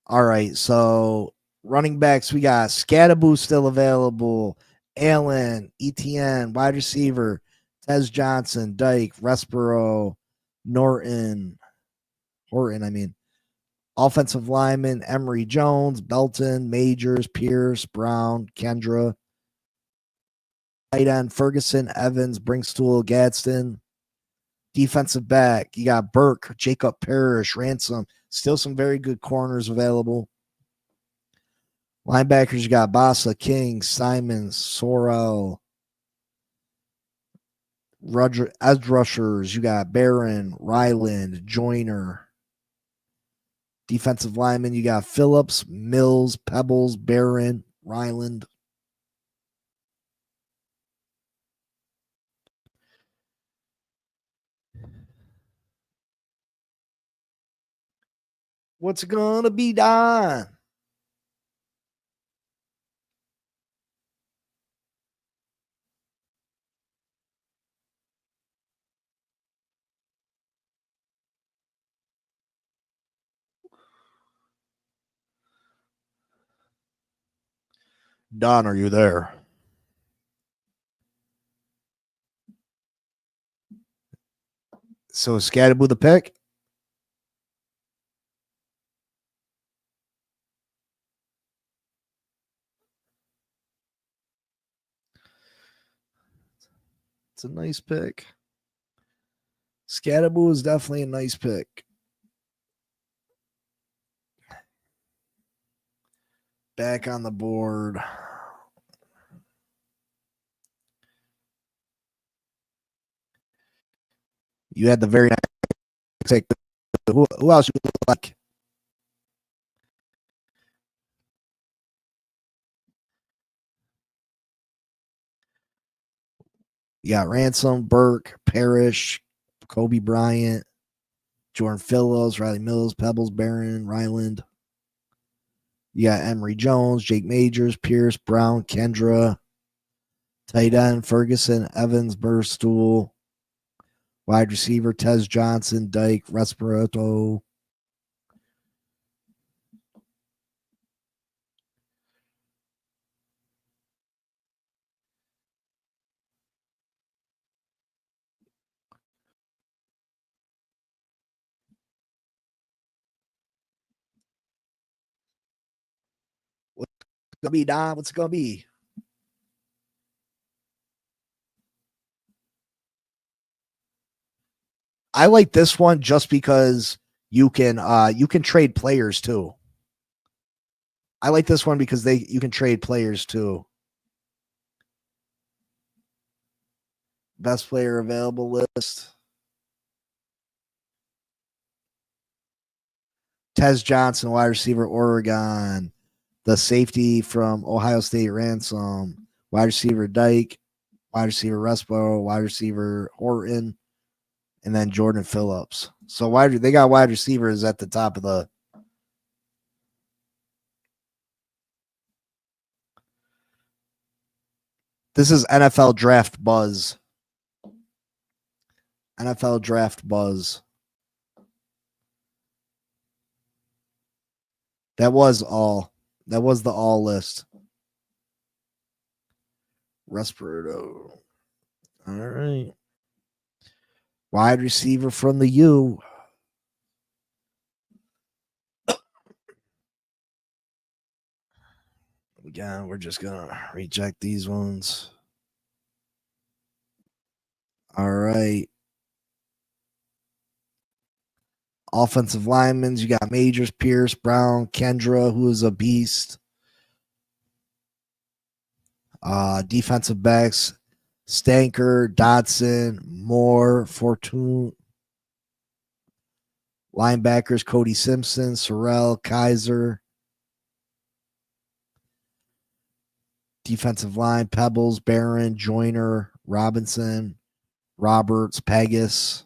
All right, so running backs, we got Scattaboo still available, Allen, ETN, wide receiver, Tez Johnson, Dyke, Respiro, Horton, I mean, offensive lineman, Emory Jones, Belton, Majors, Pierce, Brown, Kendra, tight end, Ferguson, Evans, Brinkstool, Gadsden. Defensive back, you got Burke, Jacob Parrish, Ransom. Still some very good corners available. Linebackers, you got Bassa, King, Simons, Sorrell. Edge rushers, you got Barron, Ryland, Joyner. Defensive linemen, you got Phillips, Mills, Pebbles, Barron, Ryland. What's gonna be done? Don, are you there? So is Scattaboo the pick? It's a nice pick. Scattaboo is definitely a nice pick. Back on the board. You had the very next pick. Who else you like? You got Ransom, Burke, Parrish, Kobe Bryant, Jordan Phillips, Riley Mills, Pebbles, Barron, Ryland. You got Emory Jones, Jake Majors, Pierce, Brown, Kendra, tight end, Ferguson, Evans, Burstool, wide receiver, Tez Johnson, Dyke, Respirato. What's it gonna be, Don? What's it gonna be? I like this one just because you can trade players too. I like this one because you can trade players too. Best player available list. Tez Johnson, wide receiver, Oregon. The safety from Ohio State, Ransom. Wide receiver, Dyke. Wide receiver, Respo. Wide receiver, Horton. And then Jordan Phillips. So they got wide receivers at the top of the. This is NFL Draft Buzz. NFL Draft Buzz. That was all. That was the all list. Respirato. All right. Wide receiver from the U. Again, we're just going to reject these ones. All right. Offensive linemen, you got Majors, Pierce, Brown, Kendra, who is a beast. Defensive backs, Stanker, Dodson, Moore, Fortune. Linebackers, Cody Simpson, Sorrell, Kaiser. Defensive line, Pebbles, Barron, Joyner, Robinson, Roberts, Pegas.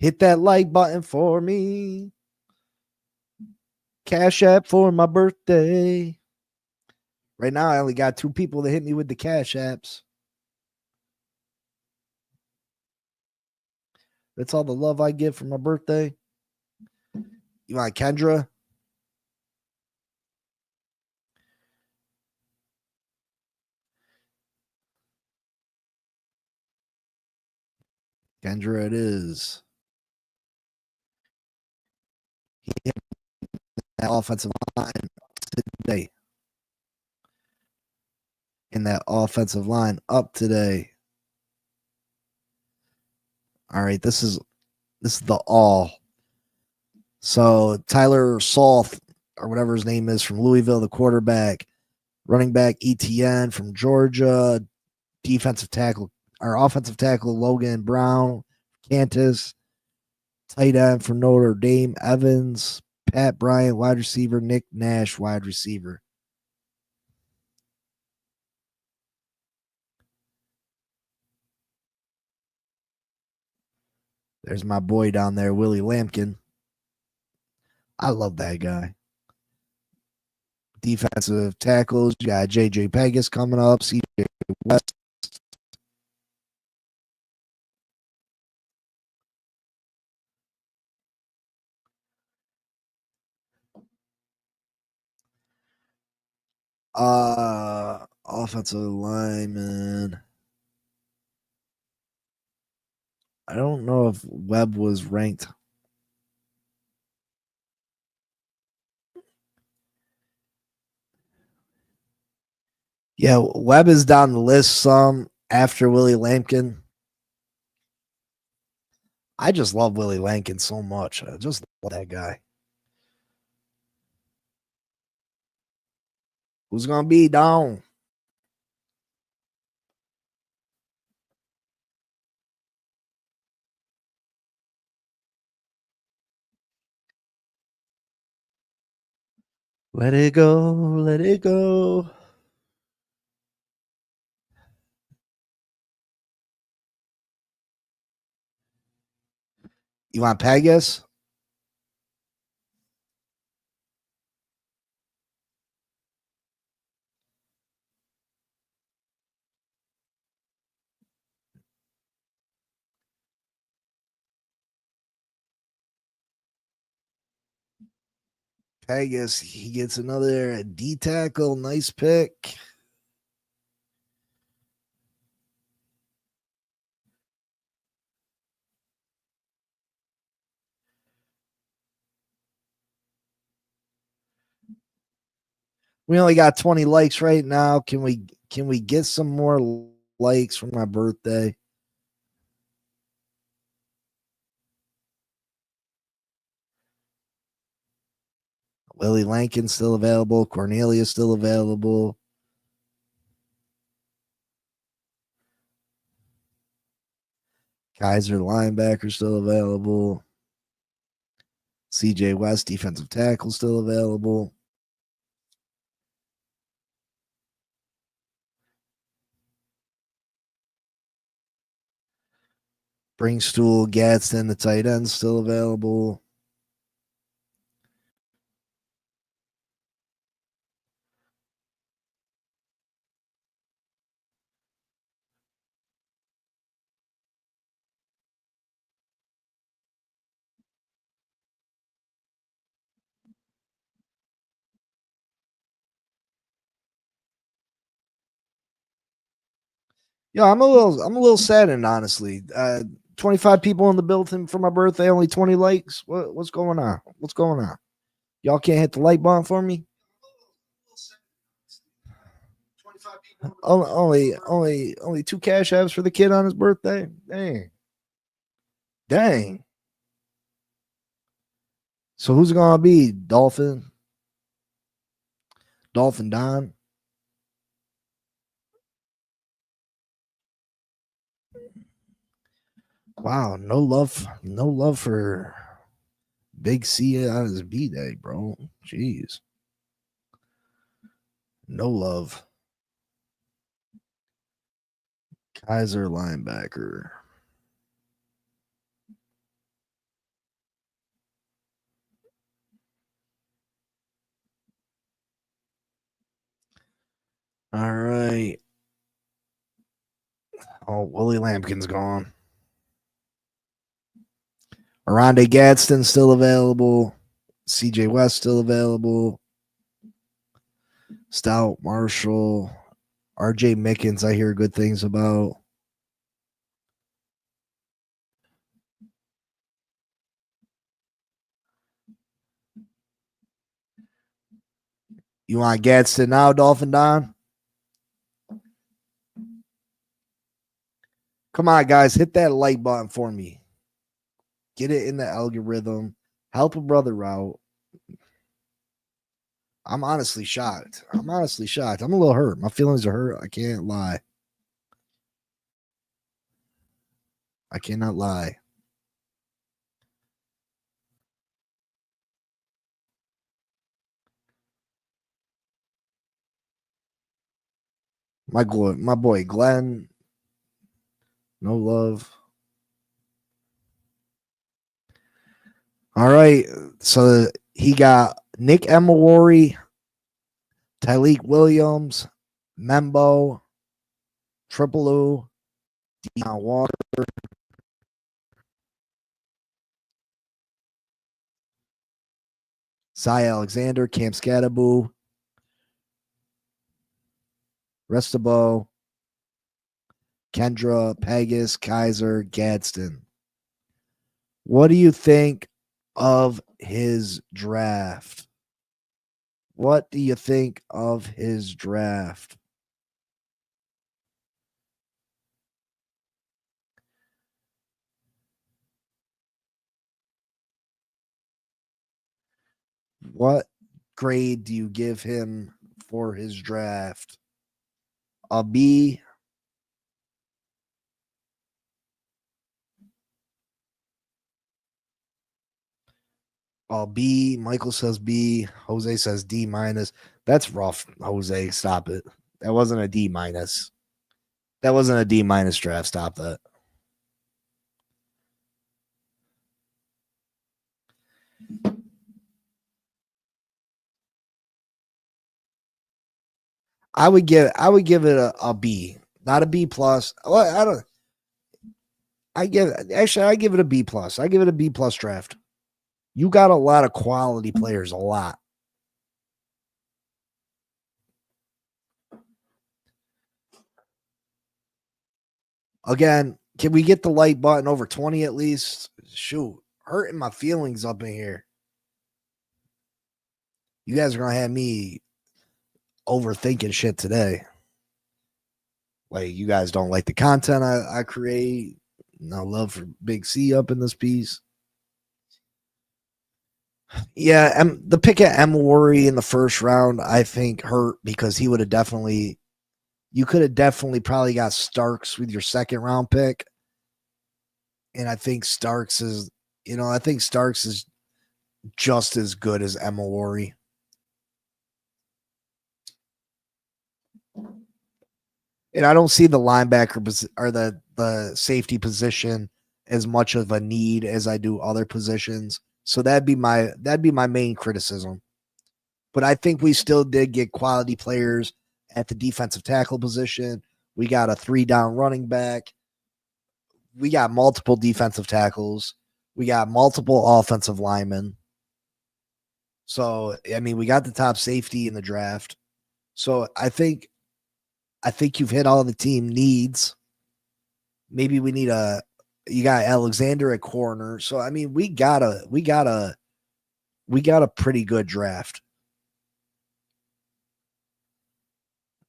Hit that like button for me. Cash app for my birthday. Right now, I only got 2 people that hit me with the cash apps. That's all the love I get for my birthday. You want Kendra? Kendra, it is. He hit that offensive line today. In that offensive line up today. All right, this is the all. So Tyler Solth, or whatever his name is, from Louisville, the quarterback, running back ETN from Georgia, defensive tackle or offensive tackle Logan Brown, Cantus, tight end from Notre Dame, Evans, Pat Bryant, wide receiver, Nick Nash, wide receiver. There's my boy down there, Willie Lampkin. I love that guy. Defensive tackles, you got JJ Pegas coming up, CJ West. Offensive lineman. I don't know if Webb was ranked. Yeah, Webb is down the list some after Willie Lampkin. I just love Willie Lampkin so much. I just love that guy. Who's gonna be down? Let it go, let it go. You want Pegas? Pegas, he gets another D tackle. Nice pick. We only got 20 likes right now. Can we get some more likes for my birthday? Willie Lampkin still available. Cornelia still available. Kaiser linebacker still available. CJ West defensive tackle still available. Bringstool, Gadsden, the tight end still available. Yeah, I'm a little saddened, honestly. 25 people in the building for my birthday, only 20 likes. What's going on? What's going on? Y'all can't hit the like button for me? Only 2 cash apps for the kid on his birthday. Dang. So who's it gonna be? Dolphin Don. Wow, no love for Big C on his B day, bro. Jeez. No love. Kaiser linebacker. All right. Oh, Willie Lampkin's gone. Aronde Gadsden still available. CJ West still available. Stout Marshall. RJ Mickens, I hear good things about. You want Gadsden now, Dolphin Don? Come on, guys. Hit that like button for me. Get it in the algorithm. Help a brother out. I'm honestly shocked. I'm a little hurt. My feelings are hurt. I can't lie. I cannot lie. My boy Glenn. No love. All right. So he got Nick Emilwari, Tyreek Williams, Membo, Triple U, Deion Walker, Cy Alexander, Cam Scattaboo, Restabo, Kendra, Pegas, Kaiser, Gadsden. What do you think of his draft? What do you think of his draft? What grade do you give him for his draft? A B? A B. Michael says B. Jose says D minus. That's rough, Jose. Stop it. That wasn't a D minus. That wasn't a D minus draft. Stop that. I would give it a B, not a B plus. Well, I don't. I give it a B plus. I give it a B plus draft. You got a lot of quality players, a lot. Again, can we get the like button over 20 at least? Shoot, hurting my feelings up in here. You guys are gonna have me overthinking shit today. Like, you guys don't like the content I create. No love for Big C up in this piece. Yeah, the pick at Emilwari in the first round, I think, hurt because he would have definitely. You could have definitely probably got Starks with your second round pick, and I think Starks is just as good as Emilwari. And I don't see the linebacker or the safety position as much of a need as I do other positions. So that'd be my main criticism. But I think we still did get quality players at the defensive tackle position. We got a 3-down running back. We got multiple defensive tackles. We got multiple offensive linemen. So, I mean, we got the top safety in the draft. So I think you've hit all the team needs. Maybe we need you got Alexander at corner. So I mean, we got a pretty good draft.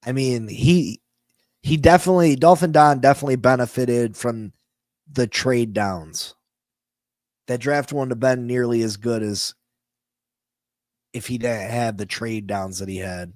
I mean, Dolphin Don definitely benefited from the trade downs. That draft wouldn't have been nearly as good as if he didn't have the trade downs that he had.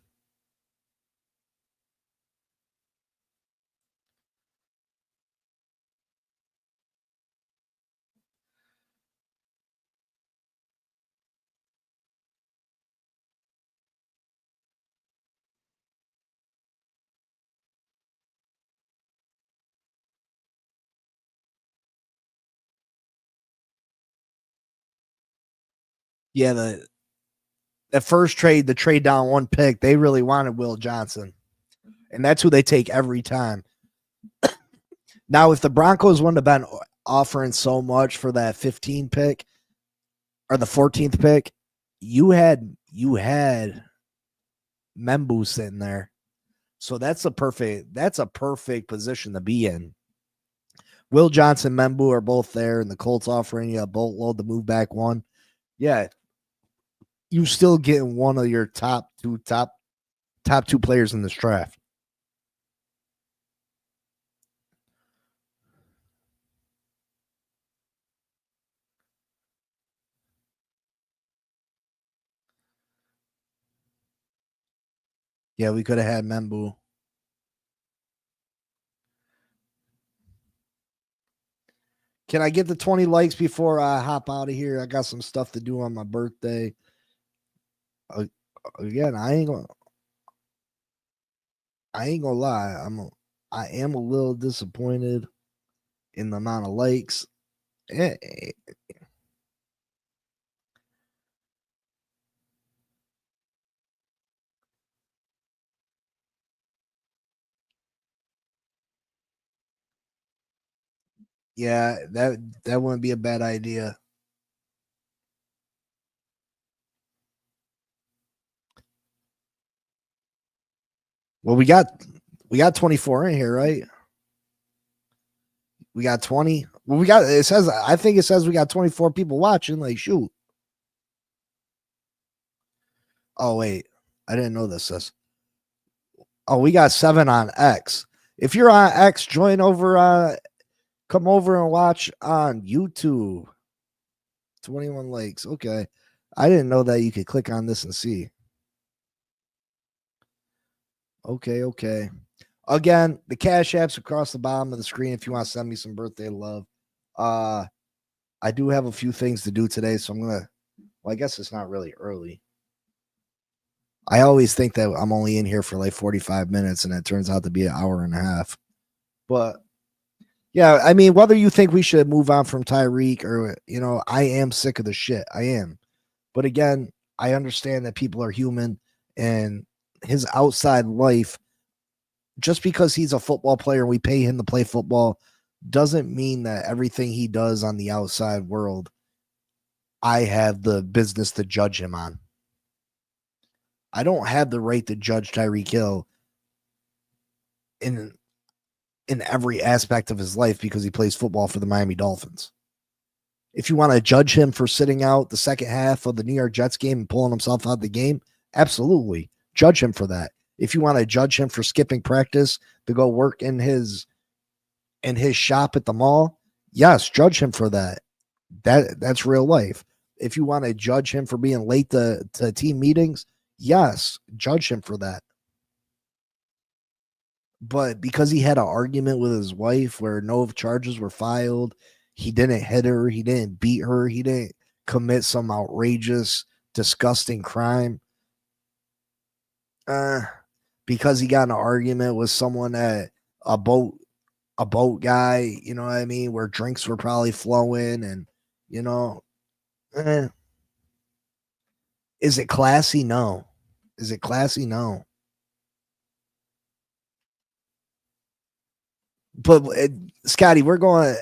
Yeah, the first trade, the trade down one pick, they really wanted Will Johnson. And that's who they take every time. Now, if the Broncos wouldn't have been offering so much for that 15 pick or the 14th pick, you had Membu sitting there. So that's a perfect position to be in. Will Johnson, Membu are both there, and the Colts offering you a boatload to move back one. Yeah, you still getting one of your top two players in this draft. Yeah, we could have had Membu. Can I get the 20 likes before I hop out of here? I got some stuff to do on my birthday. Again, I ain't gonna lie. I am a little disappointed in the amount of likes. Yeah, that wouldn't be a bad idea. Well, we got 24 in here, right? We got 20. Well, I think it says we got 24 people watching. Like, shoot. Oh, wait. I didn't know this. Oh, we got 7 on X. If you're on X, join over, come over and watch on YouTube. 21 likes. Okay. I didn't know that you could click on this and see. Okay. Again, the Cash Apps across the bottom of the screen if you want to send me some birthday love. I do have a few things to do today, so I guess it's not really early. I always think that I'm only in here for like 45 minutes, and it turns out to be an hour and a half. But yeah, I mean, whether you think we should move on from Tyreek or, I am sick of the shit. I am. But again, I understand that people are human, and his outside life, just because he's a football player and we pay him to play football, doesn't mean that everything he does on the outside world, I have the business to judge him on. I don't have the right to judge Tyreek Hill in every aspect of his life because he plays football for the Miami Dolphins. If you want to judge him for sitting out the second half of the New York Jets game and pulling himself out of the game, absolutely. Judge him for that. If you want to judge him for skipping practice to go work in his shop at the mall, yes, judge him for that. That's real life. If you want to judge him for being late to team meetings, yes, judge him for that. But because he had an argument with his wife where no charges were filed, he didn't hit her, he didn't beat her, he didn't commit some outrageous, disgusting crime. Because he got in an argument with someone at a boat guy, you know what I mean, where drinks were probably flowing, and is it classy? No. Is it classy? No. But Scotty,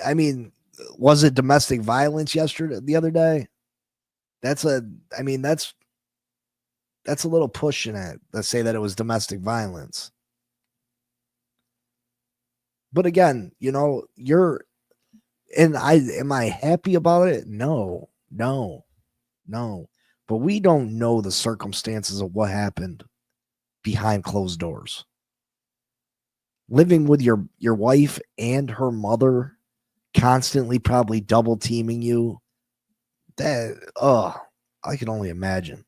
I mean, was it domestic violence the other day? That's a little pushing it. Let's say that it was domestic violence. But again, am I happy about it? No. But we don't know the circumstances of what happened behind closed doors. Living with your wife and her mother, constantly probably double teaming you. I can only imagine.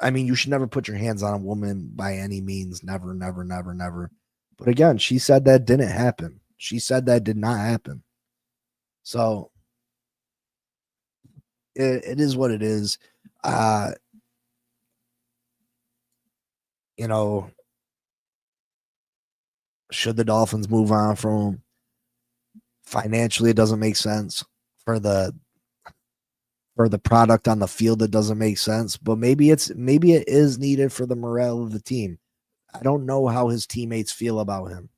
I mean, you should never put your hands on a woman by any means. Never. But again, she said that didn't happen. She said that did not happen. So it is what it is. Should the Dolphins move on from him? Financially, it doesn't make sense for the for the product on the field that doesn't make sense, but maybe it is needed for the morale of the team. I don't know how his teammates feel about him.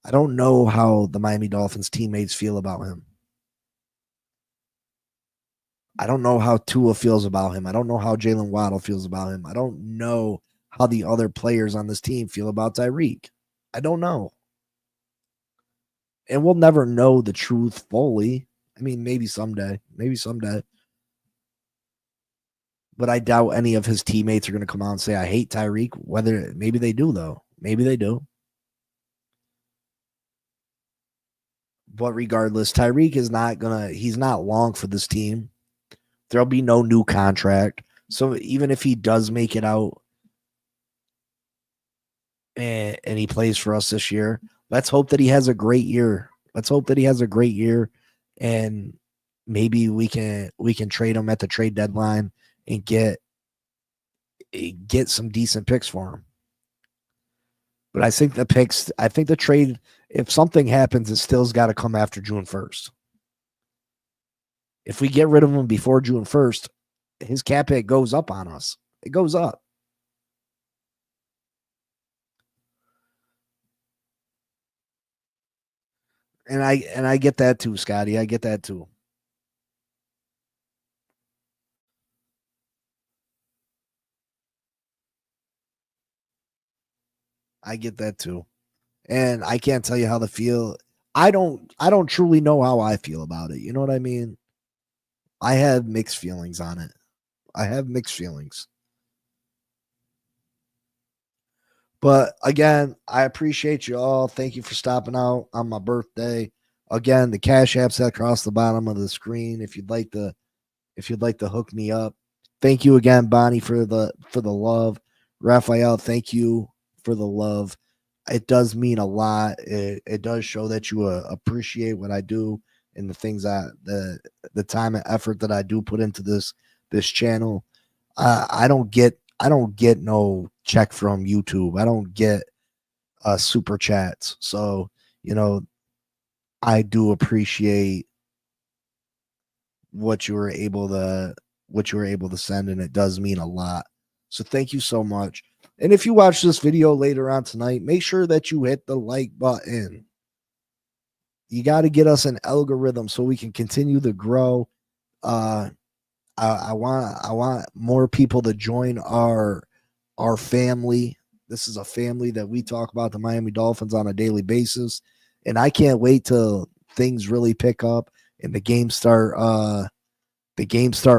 I don't know how the Miami Dolphins teammates feel about him. I don't know how Tua feels about him. I don't know how Jalen Waddle feels about him. I don't know how the other players on this team feel about Tyreek. I don't know. And we'll never know the truth fully. I mean, maybe someday. But I doubt any of his teammates are going to come out and say, I hate Tyreek. Maybe they do, though. Maybe they do. But regardless, Tyreek he's not long for this team. There'll be no new contract. So even if he does make it out and he plays for us this year, let's hope that he has a great year. And maybe we can trade him at the trade deadline and get some decent picks for him. But I think the trade, if something happens, it still's got to come after June 1st. If we get rid of him before June 1st, his cap hit goes up on us. It goes up. And I get that too, Scotty. I get that too. And I can't tell you how to feel. I don't truly know how I feel about it. You know what I mean? I have mixed feelings on it. But again, I appreciate you all. Thank you for stopping out on my birthday. Again, the Cash App's across the bottom of the screen if you'd like to hook me up. Thank you again, Bonnie, for the love. Raphael, thank you for the love. It does mean a lot. It does show that you appreciate what I do and the things the time and effort that I do put into this channel. I don't get no check from YouTube. I don't get super chats. So, I do appreciate what you were able to send, and it does mean a lot. So thank you so much. And if you watch this video later on tonight, make sure that you hit the like button. You got to get us an algorithm so we can continue to grow. I want more people to join our family. This is a family that we talk about the Miami Dolphins on a daily basis, and I can't wait till things really pick up and the games start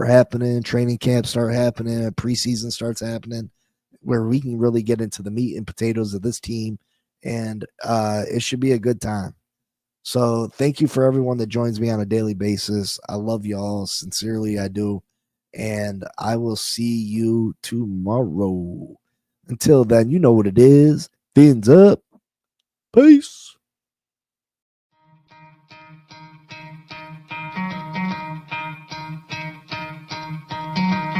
happening, training camps start happening, preseason starts happening, where we can really get into the meat and potatoes of this team, and it should be a good time. So thank you for everyone that joins me on a daily basis. I love y'all. Sincerely, I do. And I will see you tomorrow. Until then, you know what it is. Fins up. Peace.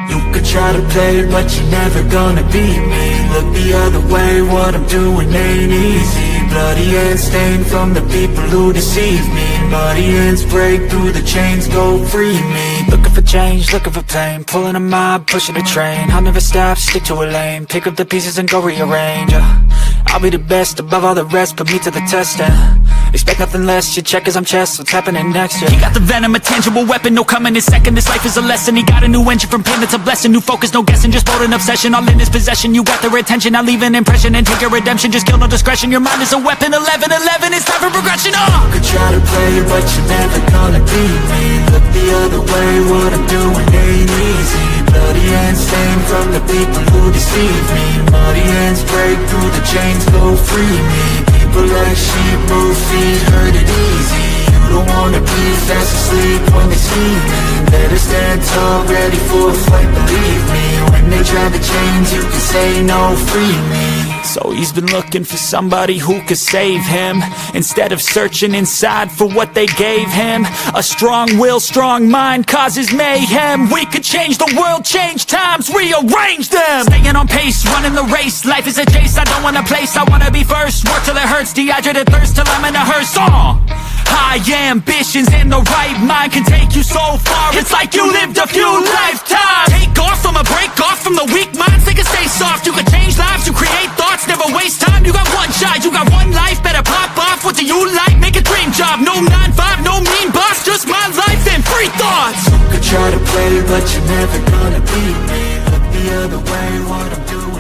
You could try to play, but you're never gonna beat me. Look the other way, what I'm doing ain't easy. Bloody hands stained from the people who deceive me. Muddy hands break through the chains, go free me. Looking for change, looking for pain, pulling a mob, pushing a train. I'll never stop, stick to a lane, pick up the pieces and go rearrange. I'll be the best above all the rest, put me to the test and expect nothing less, your check is I'm chess, what's happening next, yeah. He got the venom, a tangible weapon, no coming in second. This life is a lesson, he got a new engine from pain, it's a blessing. New focus, no guessing, just bold and obsession. All in his possession, you got their attention. I'll leave an impression and take your redemption. Just kill, no discretion, your mind is a weapon. 11-11, it's time for progression, You could try to play, but you're never gonna beat me. Look the other way, what I'm doing ain't easy. Bloody hands stained from the people who deceive me. Muddy hands break through the chains, go free me. People like sheep move feet, hurt it easy. You don't wanna be fast asleep when they see me. Better stand tall, ready for a fight, believe me. When they try to change, you can say no, free me. So he's been looking for somebody who could save him, instead of searching inside for what they gave him. A strong will, strong mind causes mayhem. We could change the world, change times, rearrange them. Staying on pace, running the race. Life is a chase, I don't want a place, I wanna be first. Work till it hurts, dehydrated thirst till I'm in a hearse. High ambitions and the right mind can take you so far. It's like you lived a few lifetimes. Take off from a break off from the weak minds. They can stay soft. You can change lives. You create thoughts. Never waste time. You got one shot. You got one life. Better pop off. What do you like? Make a dream job. No 9-5. No mean boss. Just my life and free thoughts. You could try to play, but you're never gonna beat me. Look the other way. What I'm doing